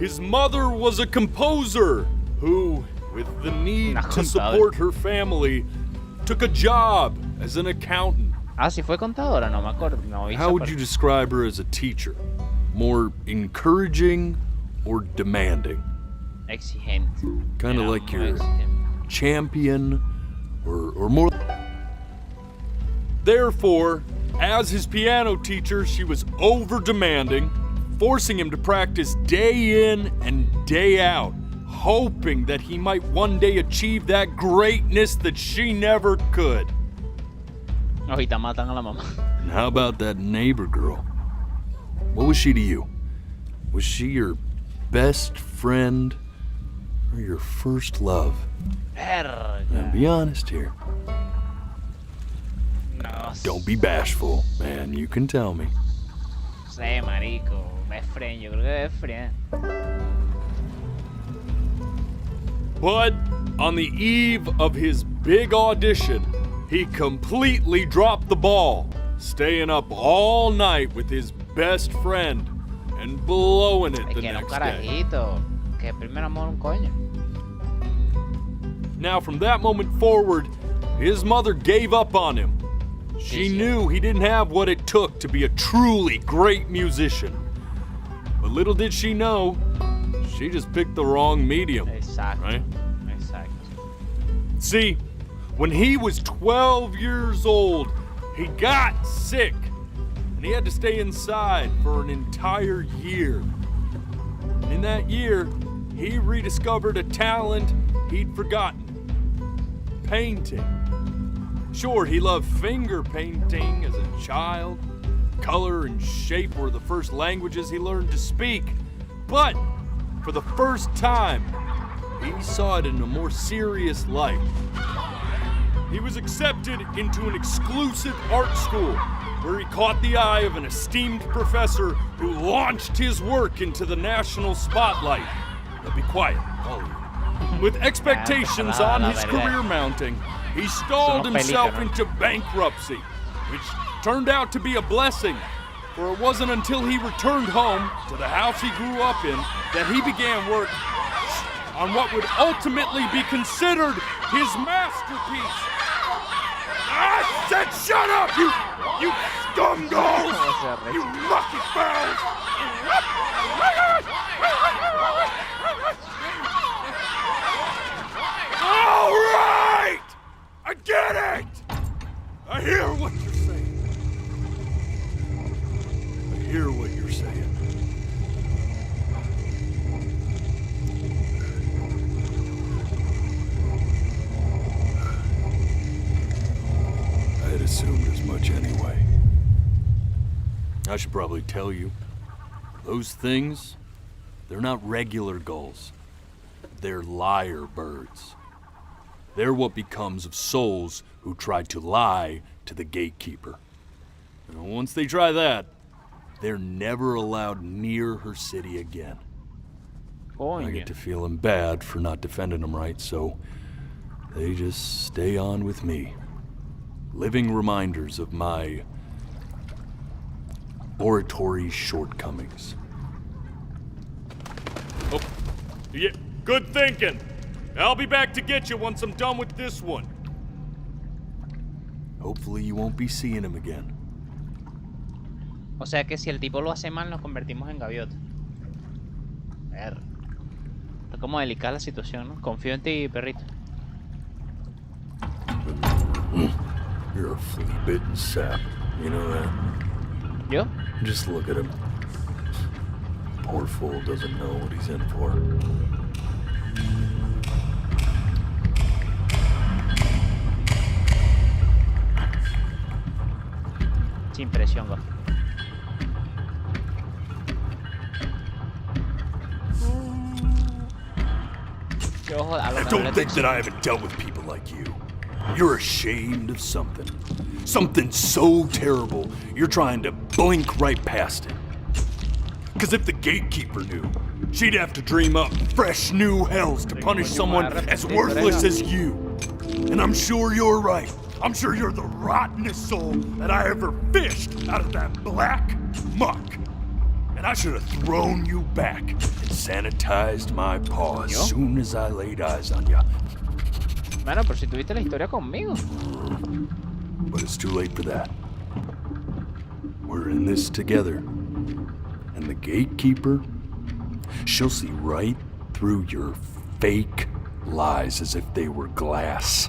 His mother was a composer who, with the need to support her family, took a job as an accountant. Ah, sí fue contadora, no me acuerdo. No, how would you describe her as a teacher? More encouraging or demanding? Exigente. Kind of like your champion or more... Therefore, as his piano teacher, she was over-demanding, forcing him to practice day in and day out, hoping that he might one day achieve that greatness that she never could. Ahorita matan a la mamá. And how about that neighbor girl? What was she to you? Was she your best friend or your first love? Verga. Now be honest here. No. Don't be bashful, man. You can tell me. Sé, marico. Best friend. Yo creo que best friend. But on the eve of his big audition, he completely dropped the ball, staying up all night with his best friend and blowing it the next day. Que primero amor un coño. Now, from that moment forward, his mother gave up on him. She knew he didn't have what it took to be a truly great musician. But little did she know, she just picked the wrong medium. Right? See, when he was 12 years old, he got sick, and he had to stay inside for an entire year. And in that year, he rediscovered a talent he'd forgotten: painting. Sure, he loved finger painting as a child. Color and shape were the first languages he learned to speak. But for the first time, he saw it in a more serious light. He was accepted into an exclusive art school where he caught the eye of an esteemed professor who launched his work into the national spotlight. Now be quiet, all of you. With expectations on his career mounting, he stalled himself into bankruptcy, which turned out to be a blessing, for it wasn't until he returned home to the house he grew up in that he began work on what would ultimately be considered his masterpiece. I said shut up, you scumballs! You lucky fowls! All right! I get it! I hear what you're saying. I hear what you're saying. I had assumed as much anyway. I should probably tell you, those things, they're not regular gulls. They're lyre birds. They're what becomes of souls who tried to lie to the gatekeeper. And once they try that, they're never allowed near her city again. I get to feeling bad for not defending them right, so they just stay on with me. Living reminders of my oratory shortcomings. Oh, yeah, good thinking. I'll be back to get you once I'm done with this one. Hopefully you won't be seeing him again. O sea que si el tipo lo hace mal, nos convertimos en gaviota. Ver. Está como delicada la situación, ¿no? Confío en ti, perrito. You're a flea-bitten sap. You know that? ¿Yo? Just look at him. Poor fool doesn't know what he's in for. Sin presión, go. Don't think that I haven't dealt with people like you. You're ashamed of something. Something so terrible, you're trying to blink right past it. Because if the gatekeeper knew, she'd have to dream up fresh new hells to punish someone as worthless as you. And I'm sure you're right. I'm sure you're the rottenest soul that I ever fished out of that black muck. And I should have thrown you back and sanitized my paw as soon as I laid eyes on you. Bueno, pero si tuviste la historia conmigo. But it's too late for that. We're in this together. And the gatekeeper, she'll see right through your fake lies as if they were glass.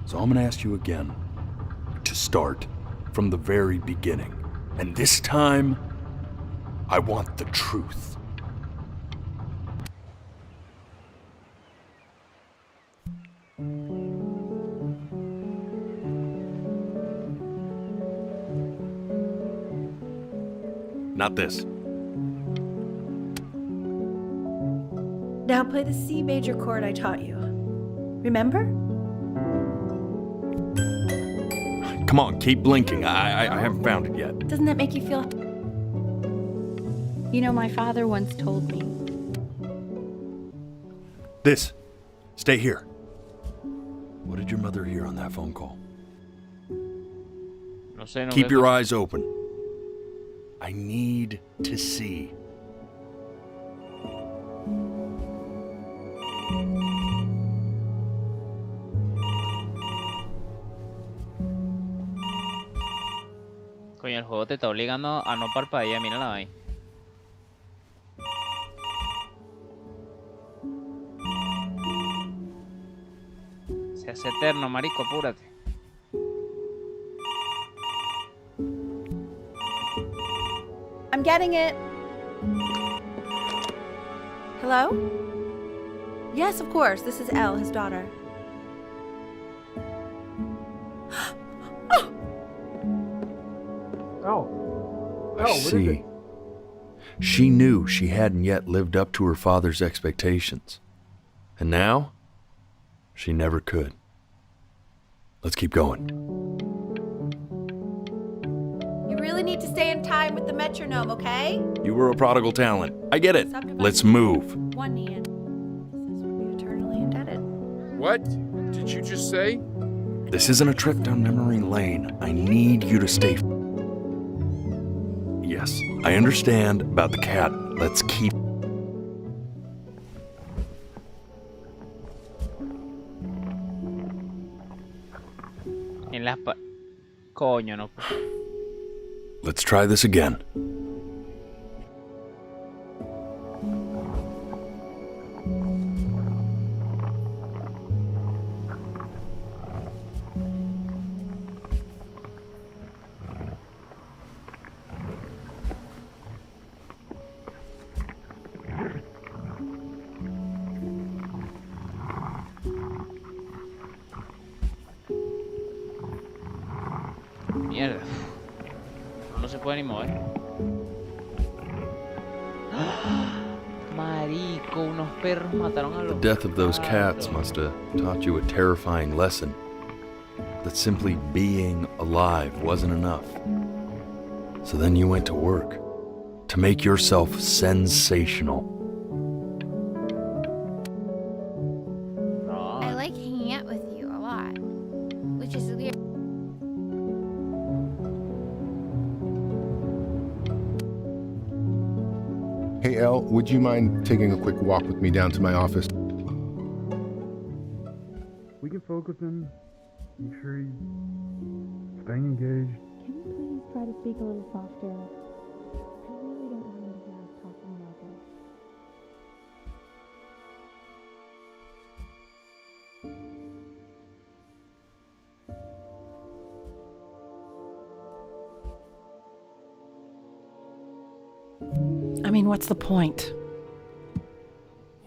So I'm gonna ask you again to start from the very beginning. And this time, I want the truth. Not this. Now play the C major chord I taught you. Remember? Come on, keep blinking. I haven't found it yet. Doesn't that make you feel... You know, my father once told me... This. Stay here. What did your mother hear on that phone call? No sé, no Keep your eyes open. I need to see. Coño, el juego te está obligando a no parpadear, mírala ahí. Se hace eterno, marico, apúrate. I'm getting it. Hello? Yes, of course. This is Elle, his daughter. I see. She knew she hadn't yet lived up to her father's expectations. And now, she never could. Let's keep going. really need to stay in time with the metronome, okay? You were a prodigal talent. I get it. Let's move. One knee in. This is we'll be eternally indebted. What did you just say? This isn't a trip down memory lane. I need you to stay. Yes, I understand about the cat. Let's keep. En las Coño, no. Let's try this again. Mierda. No se puede ni mover. Marico, unos perros mataron a los The death of those cats must have taught you a terrifying lesson. That simply being alive wasn't enough. So then you went to work to make yourself sensational. I like hanging out with you a lot, which is weird. Hey, Elle, would you mind taking a quick walk with me down to my office? We can focus him. Make sure he's staying engaged. Can you please try to speak a little softer? I really don't want him to hear us talking about this. I mean, what's the point?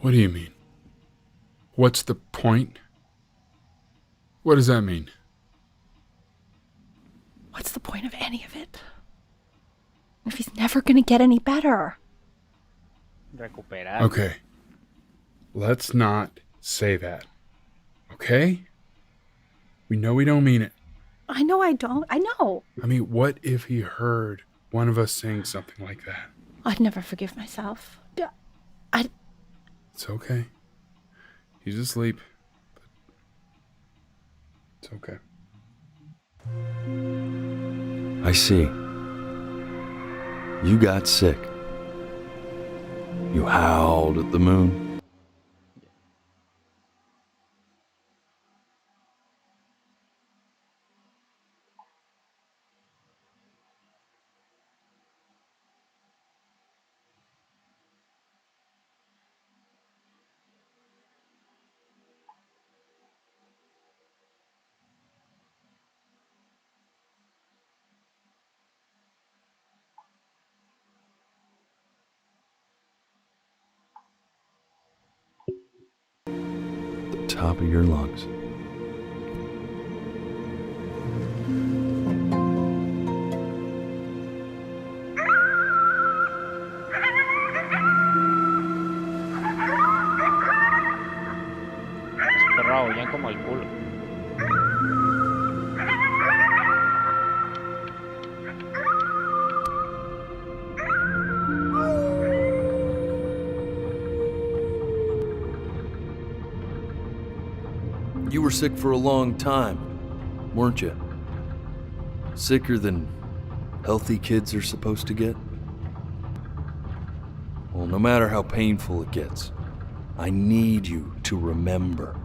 What do you mean? What's the point? What does that mean? What's the point of any of it? If he's never gonna get any better. Recuperar. Okay. Let's not say that. Okay? We know we don't mean it. I know I don't. I know. I mean, what if he heard one of us saying something like that? I'd never forgive myself. It's okay. He's asleep. But it's okay. I see. You got sick. You howled at the moon. Top of your lungs. Los perros aullan como el culo. You were sick for a long time, weren't you? Sicker than healthy kids are supposed to get? Well, no matter how painful it gets, I need you to remember.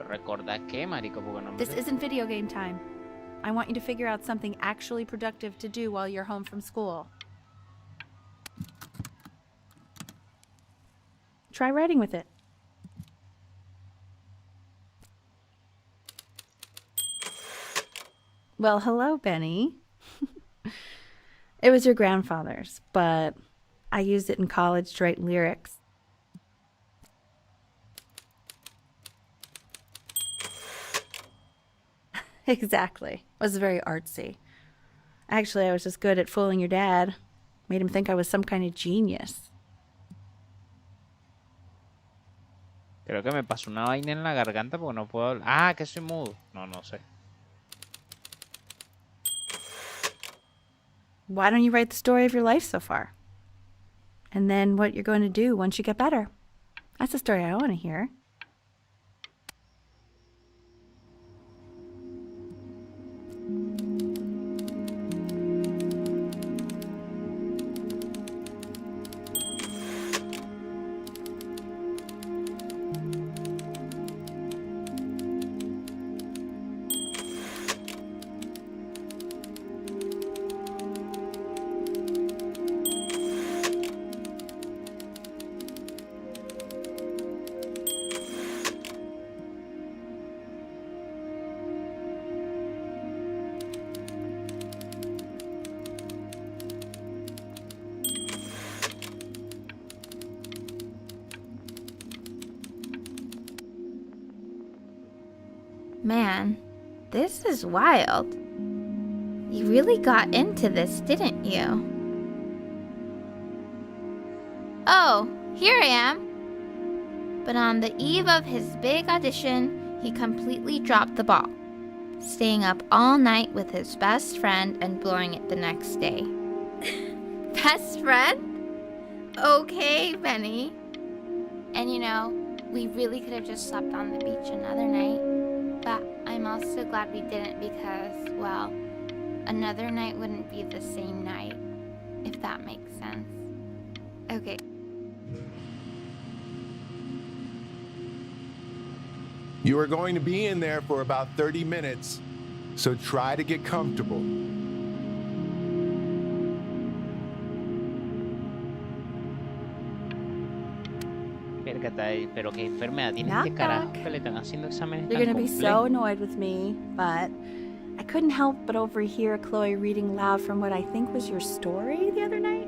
¿Recordar qué, marico? Porque no me This sé. isn't video game time. I want you to figure out something actually productive to do while you're home from school. Try writing with it. Well, hello, Benny. It was your grandfather's, but I used it in college to write lyrics. Exactly. It was very artsy. Actually, I was just good at fooling your dad. Made him think I was some kind of genius. Creo que me pasó una vaina en la garganta porque no puedo hablar. Ah, que soy mudo. No, no sé. why don't you write the story of your life so far? And then what you're going to do once you get better. That's the story I want to hear. Man, this is wild. You really got into this, didn't you? Oh, here I am. But on the eve of his big audition, he completely dropped the ball, staying up all night with his best friend and blowing it the next day. Best friend? Okay, Benny. And you know, we really could have just slept on the beach another night. But I'm also glad we didn't because, well, another night wouldn't be the same night, if that makes sense. Okay. You are going to be in there for about 30 minutes, so try to get comfortable. Pero qué enfermedad tiene este carajo que le están haciendo exámenes They're tan gonna be complejos. so annoyed with me, but I couldn't help but overhear Chloe reading loud from what I think was your story the other night.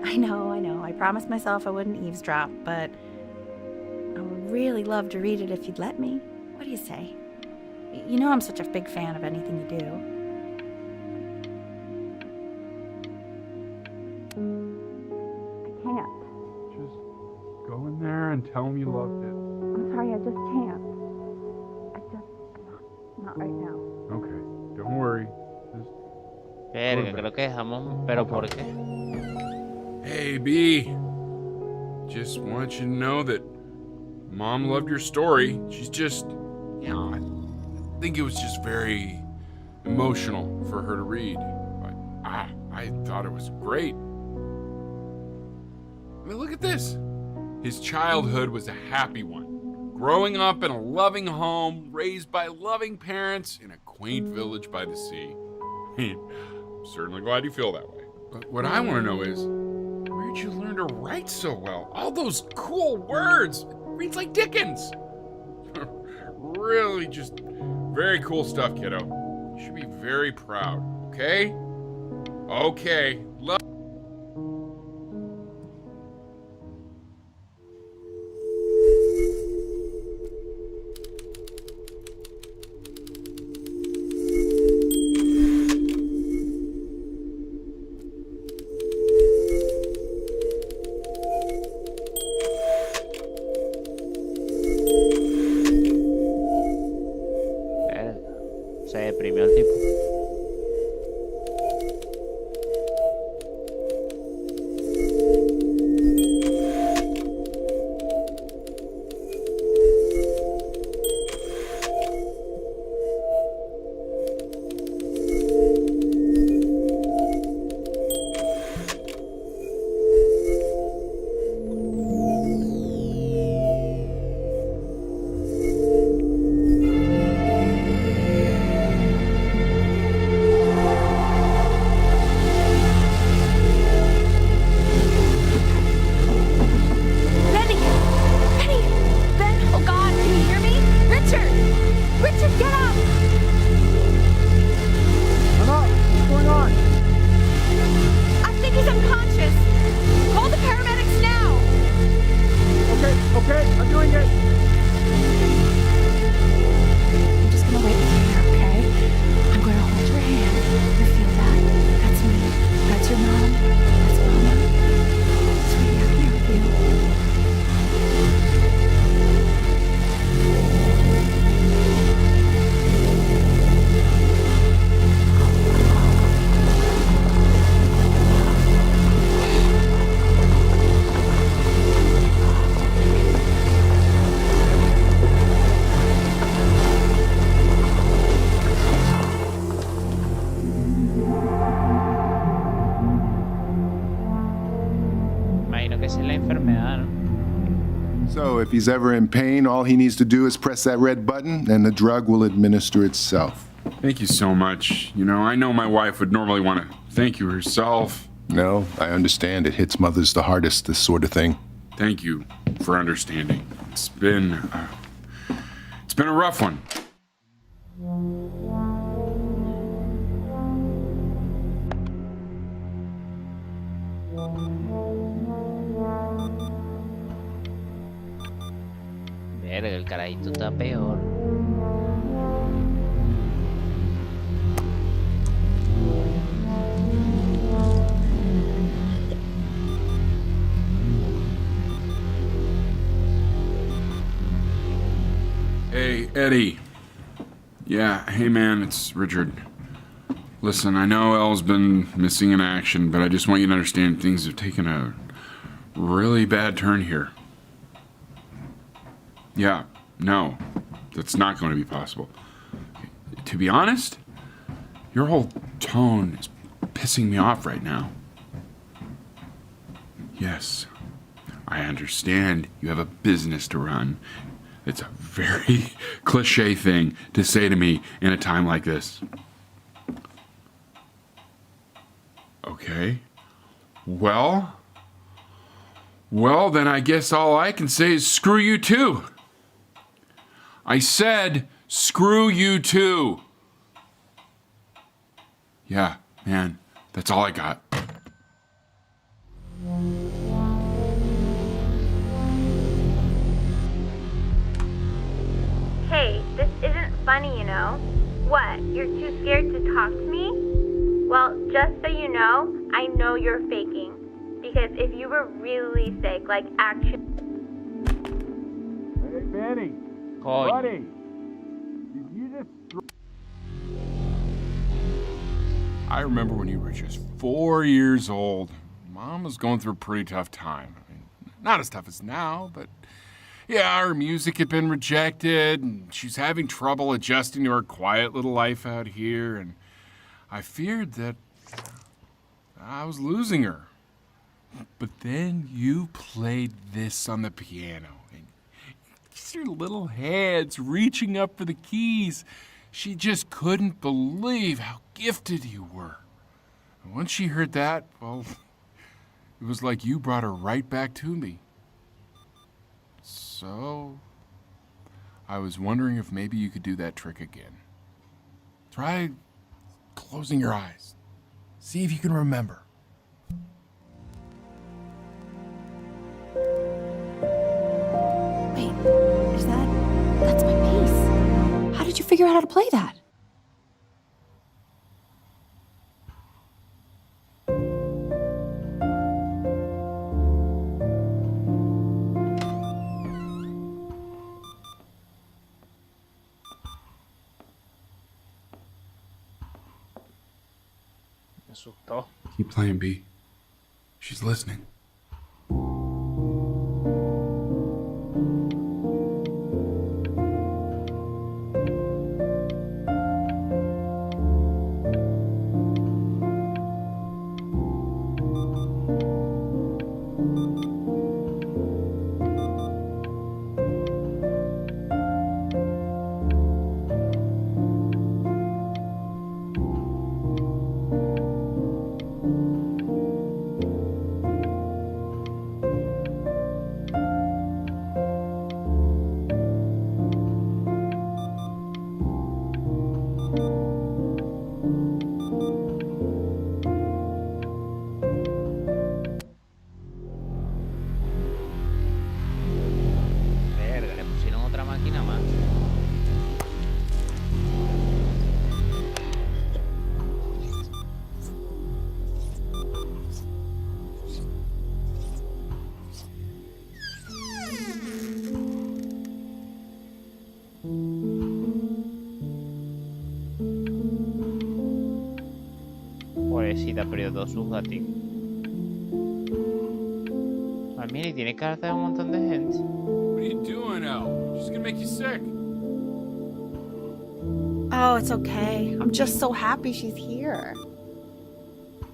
I know. I promised myself I wouldn't eavesdrop, but I would really love to read it if you'd let me. What do you say? You know I'm such a big fan of anything you do. I can't. Go in there and tell him you loved it. I'm sorry, I just can't. Not right now. Okay, don't worry. Verga, creo que dejamos... ¿Pero por qué? Hey, B. Just want you to know that Mom loved your story. She's just, you know, I think it was just very emotional for her to read. But I thought it was great. I mean, look at this. His childhood was a happy one. Growing up in a loving home, raised by loving parents in a quaint village by the sea. I mean, I'm certainly glad you feel that way. But what I want to know is, where'd you learn to write so well? All those cool words. It reads like Dickens. Really just very cool stuff, kiddo. You should be very proud, okay? Okay. Love. Se deprimió el tipo. enfermedad, ¿no? So if he's ever in pain, all he needs to do is press that red button and the drug will administer itself. Thank you so much. You know, I know my wife would normally want to thank you herself. No, I understand. It hits mothers the hardest, this sort of thing. Thank you for understanding. It's been a rough one. Verga, el carajito está peor. Hey, Eddie. Yeah, hey man, it's Richard. Listen, I know Elle's been missing in action, but I just want you to understand things have taken a really bad turn here. Yeah, no, that's not going to be possible. To be honest, your whole tone is pissing me off right now. Yes, I understand you have a business to run. It's a very cliche thing to say to me in a time like this. Okay. Well, then I guess all I can say is screw you too. I said screw you too. Yeah, man, that's all I got. Hey, this isn't funny, you know. What, you're too scared to talk to me? Well, just so you know, I know you're faking. Because if you were really sick, like actually... Hey, Benny. Coño. Buddy. Did you just... I remember when you were just 4 years old. Mom was going through a pretty tough time. I mean, not as tough as now, but yeah, her music had been rejected, and she's having trouble adjusting to her quiet little life out here, and I feared that I was losing her. But then you played this on the piano, and just your little hands reaching up for the keys. She just couldn't believe how gifted you were. And once she heard that, well, it was like you brought her right back to me. So, I was wondering if maybe you could do that trick again. Try closing your eyes. See if you can remember. Wait, is that's my bass. How did you figure out how to play that? Me asustó. Keep playing, B. She's listening. Verga, le pusieron otra máquina más. Pobrecita, perdió todos sus gaticos. Ah, mira, y tiene carta de un montón de gente. What are you doing, Elle? She's gonna make you sick. Oh, it's okay. I'm just so happy she's here.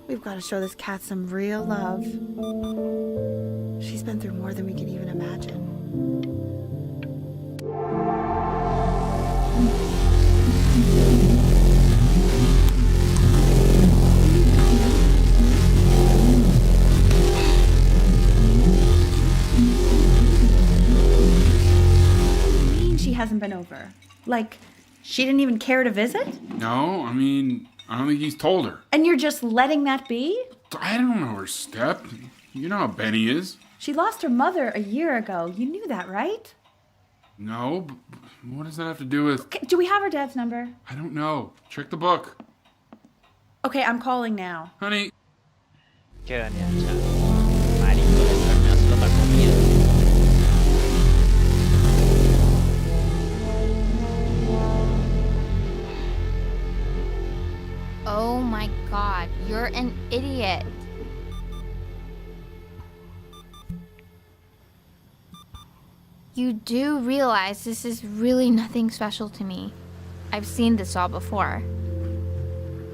We've got to show this cat some real love. She's been through more than we can even imagine. What do you mean she hasn't been over? Like, she didn't even care to visit? No, I mean, I don't think he's told her. And you're just letting that be? I don't know her step. You know how Benny is. She lost her mother a year ago. You knew that, right? No, but what does that have to do with... Okay, do we have her dad's number? I don't know. Check the book. Okay, I'm calling now. Honey. Quedan ya, marico, el torneo se lo está comiendo. Oh my god, you're an idiot. You do realize this is really nothing special to me. I've seen this all before.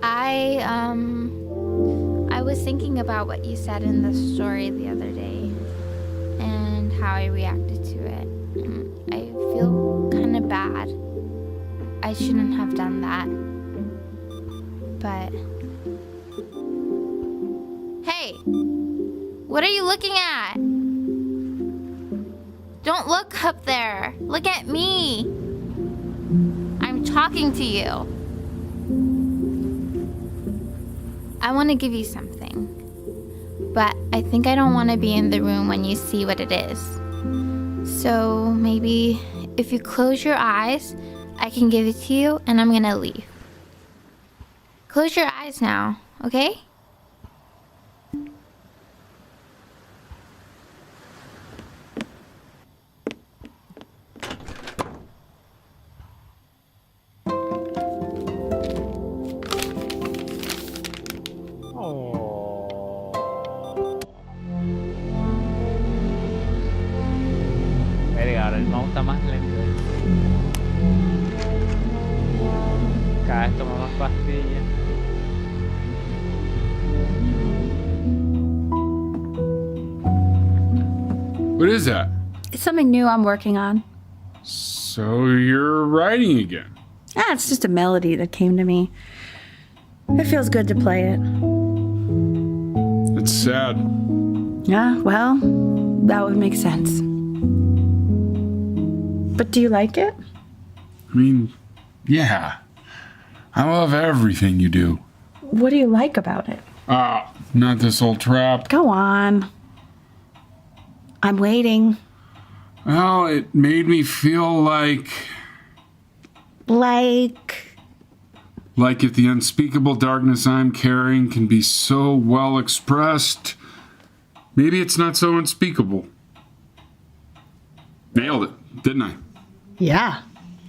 I was thinking about what you said in the story the other day and how I reacted to it. I feel kind of bad. I shouldn't have done that. But hey, what are you looking at? Don't look up there. Look at me. I'm talking to you. I want to give you something, but I think I don't want to be in the room when you see what it is. So maybe if you close your eyes, I can give it to you and I'm gonna leave. Close your eyes now, okay? Verga, ahora el mouse está más lento. Cada vez toma más pastillas. What is that? It's something new I'm working on. So you're writing again? It's just a melody that came to me. It feels good to play it. It's sad. Yeah, well, that would make sense. But do you like it? I mean, yeah. I love everything you do. What do you like about it? Not this old trap. Go on. I'm waiting. Well, it made me feel like if the unspeakable darkness I'm carrying can be so well expressed, maybe it's not so unspeakable. Nailed it, didn't I? Yeah.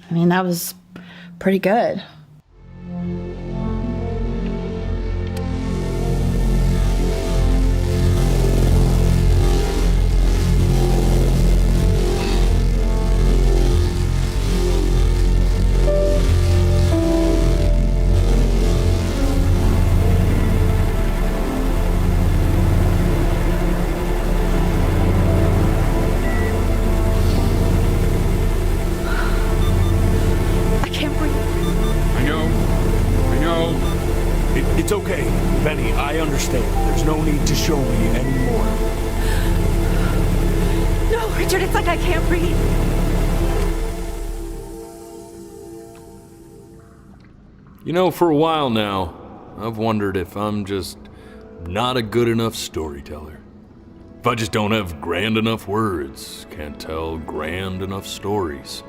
I mean, that was pretty good. It's okay, Benny, I understand. There's no need to show me anymore. No, Richard, it's like I can't breathe. You know, for a while now, I've wondered if I'm just not a good enough storyteller. If I just don't have grand enough words, can't tell grand enough stories.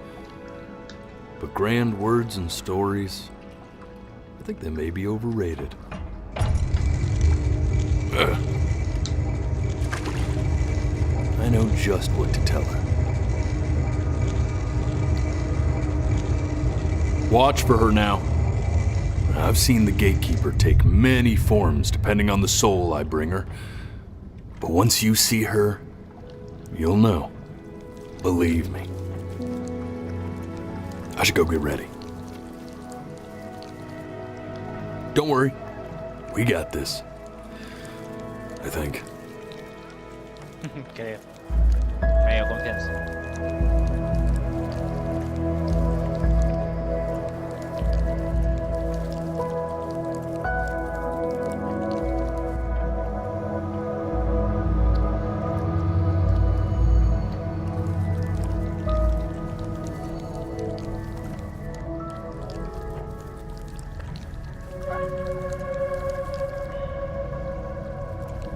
But grand words and stories, I think they may be overrated. I know just what to tell her. Watch for her now. I've seen the gatekeeper take many forms depending on the soul I bring her. But once you see her, you'll know. Believe me. I should go get ready. Don't worry. We got this. I think. Creo. Me dio confianza.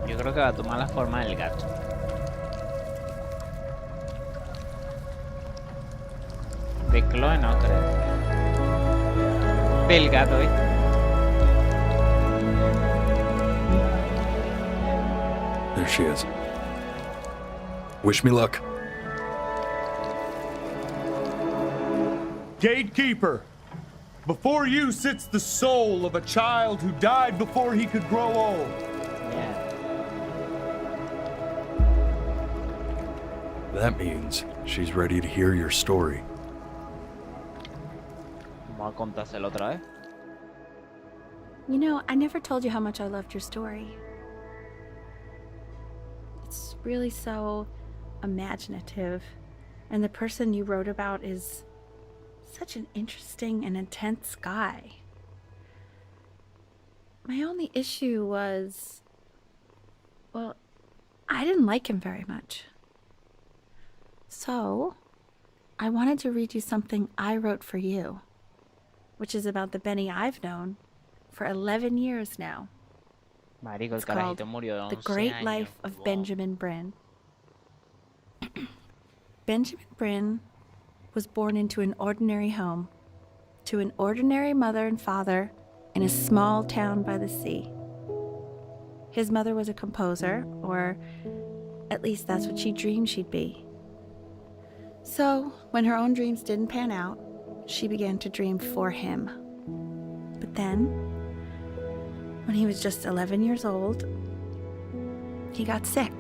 Yo creo que va a tomar la forma del gato. De Chloe no creo. Del gato, ¿viste? There she is. Wish me luck. Gatekeeper, before you sits the soul of a child who died before he could grow old. That means she's ready to hear your story. Vamos a contárselo otra vez. You know, I never told you how much I loved your story. It's really so imaginative, and the person you wrote about is such an interesting and intense guy. My only issue was, well, I didn't like him very much. So, I wanted to read you something I wrote for you, which is about the Benny I've known for 11 years now. Marico, el It's called carajito murió de The 11 Great años. Life of Benjamin Bryn. Benjamin Bryn was born into an ordinary home, to an ordinary mother and father in a small town by the sea. His mother was a composer, or at least that's what she dreamed she'd be. So, when her own dreams didn't pan out, she began to dream for him. But then, when he was just 11 years old, he got sick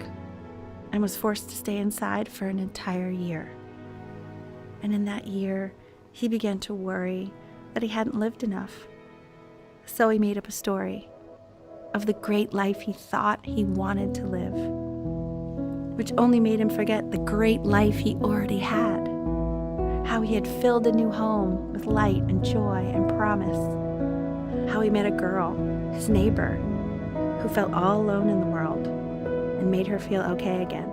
and was forced to stay inside for an entire year. And in that year, he began to worry that he hadn't lived enough. So he made up a story of the great life he thought he wanted to live, which only made him forget the great life he already had. How he had filled a new home with light and joy and promise. How he met a girl, his neighbor, who felt all alone in the world and made her feel okay again.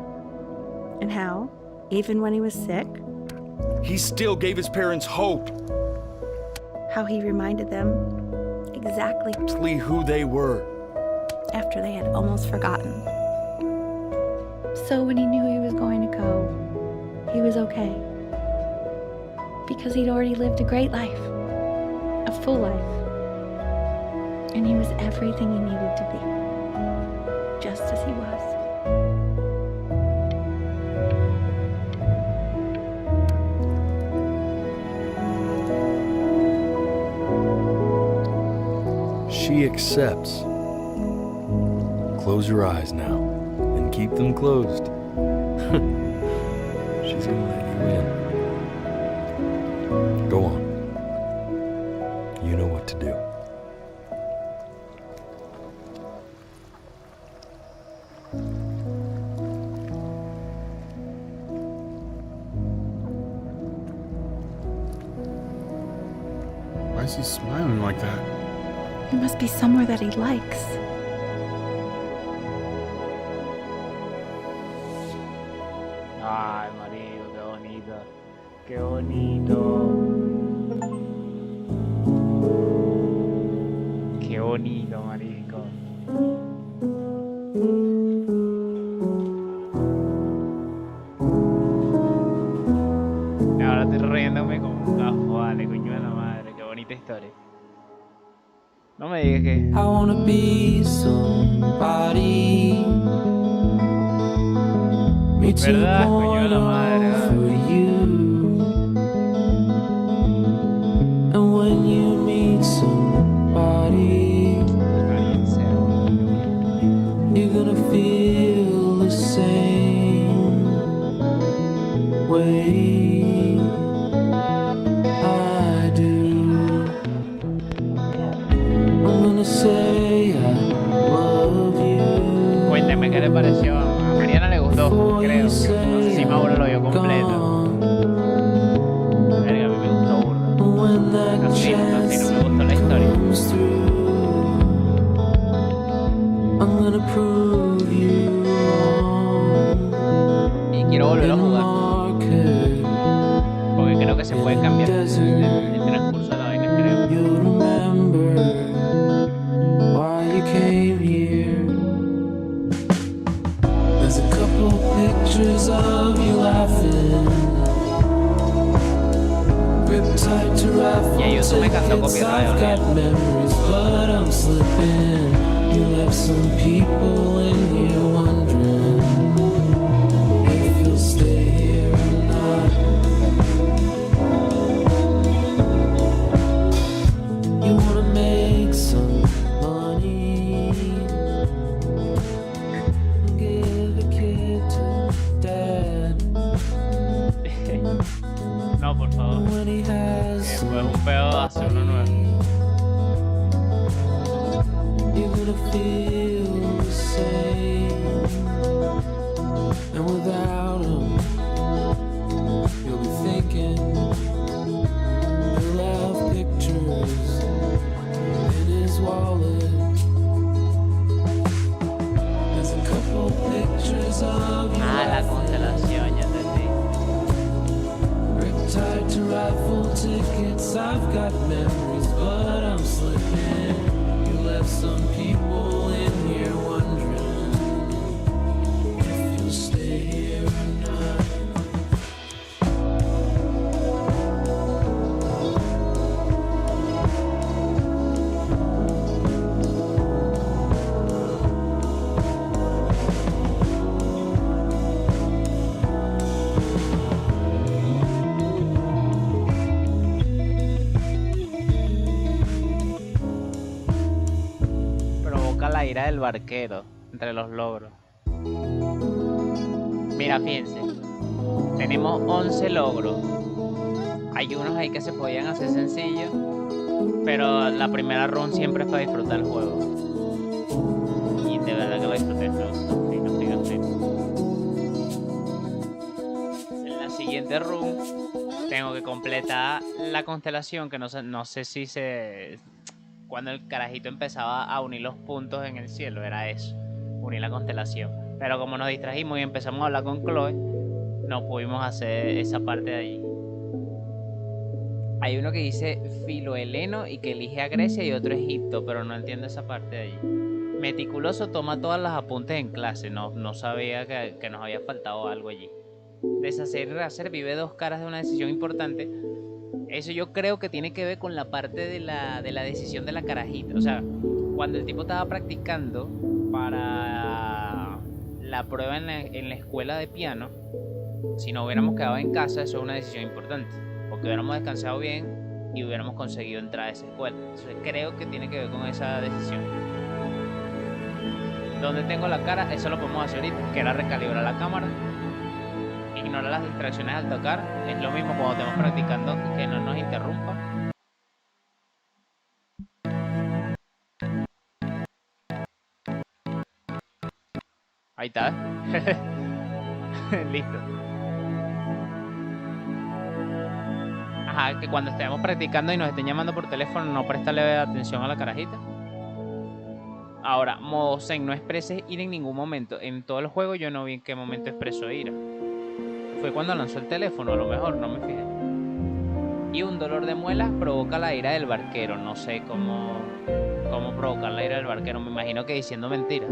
And how, even when he was sick, He still gave his parents hope. how he reminded them exactly who they were. after they had almost forgotten. So when he knew he was going to go, he was okay. Because he'd already lived a great life, a full life. And he was everything he needed to be, just as he was. She accepts. Close your eyes now, and keep them closed. She's gonna let you in. Go on. You know what to do. Why is he smiling like that? It must be somewhere that he likes. Ay, marico, qué bonito. Qué bonito. Qué bonito, marico. Ahora estoy riéndome como un gajo, vale, coño de la madre. Qué bonita historia. No me digas que... I wanna be somebody. Me too ¿Verdad, coño de la madre? for you. And when you meet somebody, you're gonna feel the same way I do. I'm gonna say I love you. Cuéntame qué le pareció. A Mariana le gustó. gonna prove you wrong. Y quiero volver a jugar. Porque creo que se puede cambiar el transcurso de la vaina, creo. You'll remember why you came here. There's a couple pictures of you laughing. Grip tight to rifle tickets. I've got memories, but I'm slipping. You left some people in here wondering if you'll stay here or not. You wanna make some money, give a kid to dad. No, por favor. Después un pedo hace uno nuevo. You're gonna feel the same, and without him, you'll be thinking. He'll have pictures in his wallet. There's a couple pictures of you. La constelación, ya entendí. Grip tight to rifle tickets. I've got memories, but I'm slipping. You left some people in here wondering if you'll stay here or not. Provoca la ira del barquero entre los logros. Mira, fíjense. Tenemos 11 logros. Hay unos ahí que se podían hacer sencillos, pero la primera run siempre es para disfrutar el juego. Y de verdad que lo disfruté. En la siguiente run tengo que completar la constelación, que no sé si se... Cuando el carajito empezaba a unir los puntos en el cielo, era eso, unir la constelación. Pero como nos distrajimos y empezamos a hablar con Chloe, no pudimos hacer esa parte de allí. Hay uno que dice Filoheleno y que elige a Grecia y otro Egipto, pero no entiendo esa parte de allí. Meticuloso toma todas las apuntes en clase, no sabía que nos había faltado algo allí. Deshacer y rehacer, vive dos caras de una decisión importante. Eso yo creo que tiene que ver con la parte de la decisión de la carajita. O sea, cuando el tipo estaba practicando para la prueba en la escuela de piano, si no hubiéramos quedado en casa, eso es una decisión importante. Porque hubiéramos descansado bien y hubiéramos conseguido entrar a esa escuela. Entonces creo que tiene que ver con esa decisión. ¿Dónde tengo la cara? Eso lo podemos hacer ahorita, que era recalibrar la cámara. Ignorar las distracciones al tocar. Es lo mismo cuando estemos practicando, que no nos interrumpa. Ahí está. Listo. Ajá, que cuando estemos practicando y nos estén llamando por teléfono, no prestarle atención a la carajita. Ahora, modo zen, no expreses ira en ningún momento. En todo el juego yo no vi en qué momento expresó ira. Fue cuando lanzó el teléfono, a lo mejor, no me fijé. Y un dolor de muelas provoca la ira del barquero. No sé cómo provocar la ira del barquero. Me imagino que diciendo mentiras.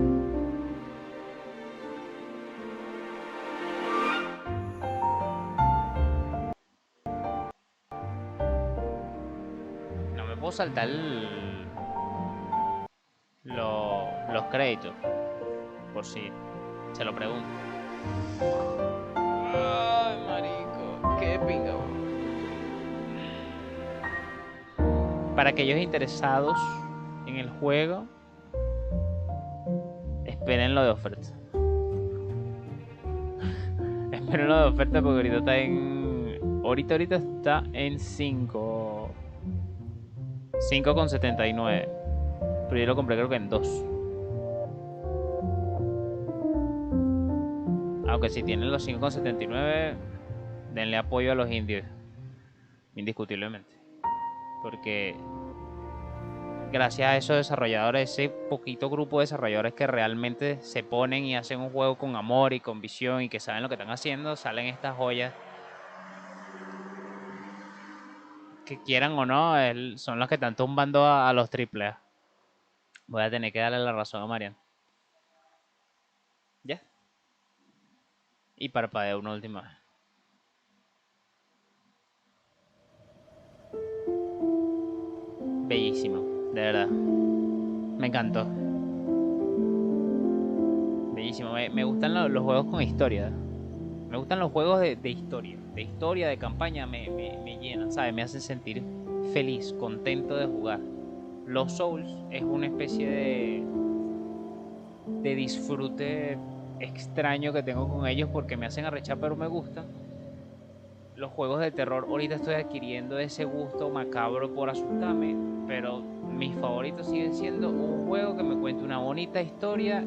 No me puedo saltar los créditos, por si se lo pregunto. Ay, marico, qué pinga. Para aquellos interesados en el juego, esperen lo de oferta. Esperen lo de oferta porque ahorita está en... Ahorita está en 5,79. Pero yo lo compré creo que en 2. Aunque si tienen los 5,79, denle apoyo a los indios. Indiscutiblemente. Porque gracias a esos desarrolladores, ese poquito grupo de desarrolladores que realmente se ponen y hacen un juego con amor y con visión y que saben lo que están haciendo, salen estas joyas que quieran o no, son los que están tumbando a los AAA. Voy a tener que darle la razón a Marian. ¿Ya? Y parpadeo una última vez. Bellísimo, de verdad. Me encantó. Bellísimo. Me gustan los juegos con historia. Me gustan los juegos de historia. De historia, de campaña, me llenan, ¿sabes? Me hacen sentir feliz, contento de jugar. Los Souls es una especie de disfrute extraño que tengo con ellos porque me hacen arrechar, pero me gustan. Los juegos de terror, ahorita estoy adquiriendo ese gusto macabro por asustarme, pero mis favoritos siguen siendo un juego que me cuente una bonita historia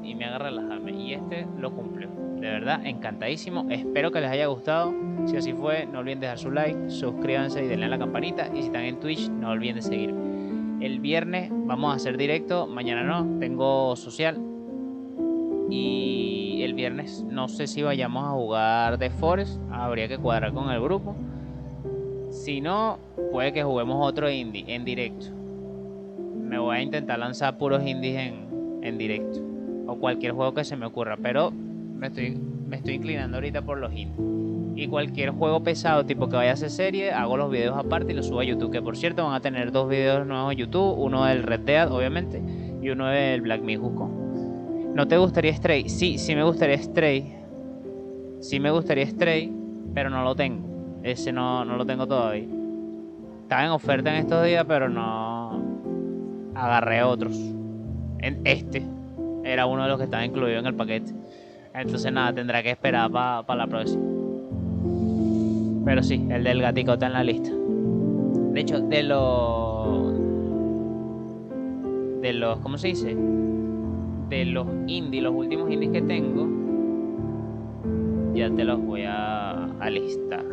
y me haga relajarme, y este lo cumplió. De verdad, encantadísimo. Espero que les haya gustado. Si así fue, no olviden dejar su like, suscríbanse y denle a la campanita, y si están en Twitch, no olviden de seguirme. El viernes vamos a hacer directo, mañana no, tengo social. Y el viernes no sé si vayamos a jugar The Forest, habría que cuadrar con el grupo. Si no, puede que juguemos otro indie en directo. Me voy a intentar lanzar puros indies en directo, o cualquier juego que se me ocurra, pero me estoy inclinando ahorita por los indies. Y cualquier juego pesado tipo que vaya a hacer serie, hago los videos aparte y los subo a YouTube, que por cierto van a tener 2 videos nuevos en YouTube, uno del Red Dead obviamente y uno del Black Myth Wukong. ¿No te gustaría Stray? Sí me gustaría Stray. Sí me gustaría Stray, pero no lo tengo. Ese no lo tengo todavía. Estaba en oferta en estos días, pero no agarré otros. Este era uno de los que estaba incluido en el paquete. Entonces nada, tendrá que esperar para la próxima. Pero sí, el del gatico está en la lista. De hecho, de los ¿cómo se dice? De los indies, los últimos indies que tengo, ya te los voy a listar.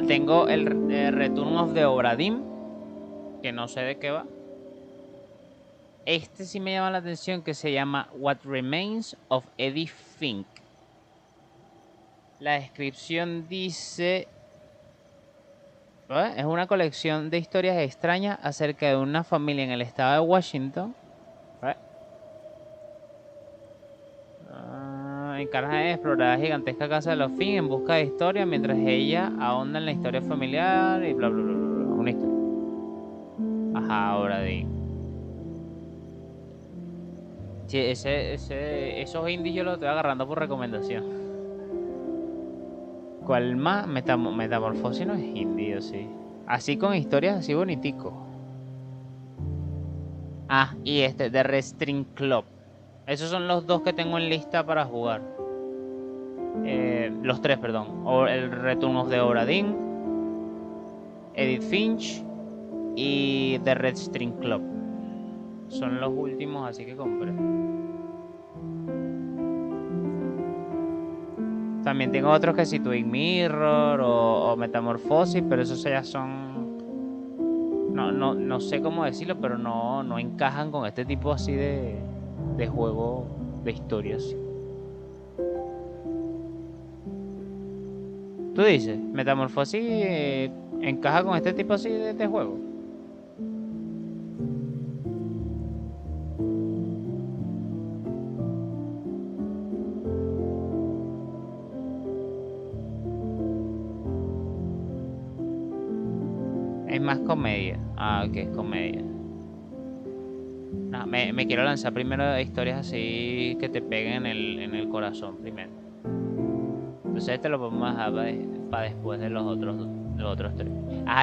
Tengo el Return of the Obra Dinn, que no sé de qué va. Este sí me llama la atención, que se llama What Remains of Edith Finch. La descripción dice: es una colección de historias extrañas acerca de una familia en el estado de Washington. Encarna de explorar la gigantesca casa de los Finch en busca de historia, mientras ella ahonda en la historia familiar y bla bla bla bla. Una historia. Ahora de... Sí, esos indies yo los estoy agarrando por recomendación. ¿Cuál más? Metamorfosis no es indie, sí. Así con historias así bonitico. Y este, The Restring Club. Esos son los 2 que tengo en lista para jugar. Los 3, perdón. El Return of the Obra Dinn, Edith Finch y The Restring Club. Son los últimos así que compré. También tengo otros que si Twin Mirror o Metamorfosis, pero esos ya son... No sé cómo decirlo, pero no encajan con este tipo así de juego de historias. ¿Tú dices? ¿Metamorfosis encaja con este tipo así de juego? Es más comedia. Ok, comedia. Me quiero lanzar primero historias así que te peguen en el corazón primero. Entonces este lo podemos dejar para después de los otros 3.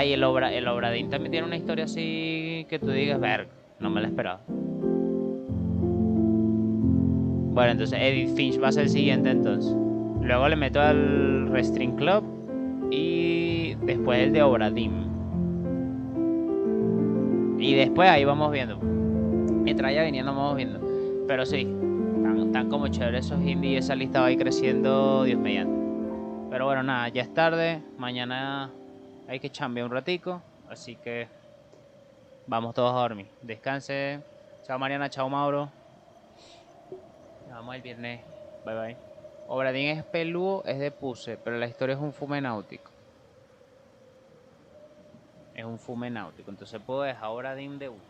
Y el Obra Dinn también tiene una historia así que tú digas, verga, no me la esperaba. Bueno, entonces Edith Finch va a ser el siguiente entonces. Luego le meto al Restring Club y después el de Obra Dinn. Y después ahí vamos viendo. Mientras vaya viniendo vamos viendo. Pero sí, tan como chévere esos indies, esa lista va a ir creciendo, Dios mediante. Pero bueno, nada, ya es tarde. Mañana hay que chambear un ratico. Así que Vamos todos a dormir. Descanse. Chao Mariana, chao Mauro. Nos vemos el viernes. Bye bye. Obradín es peludo, es de puse, pero la historia es un fume náutico. Es un fume náutico, entonces puedo dejar Obradín de uno.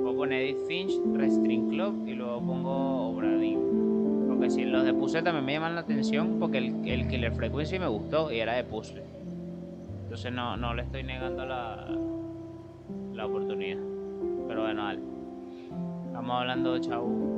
Puedo poner Edith Finch, Restring Club y luego pongo Obradín. Porque si los de puzzle también me llaman la atención porque el Killer Frequency me gustó y era de puzzle. Entonces no le estoy negando la oportunidad. Pero bueno, dale. Estamos hablando, chao.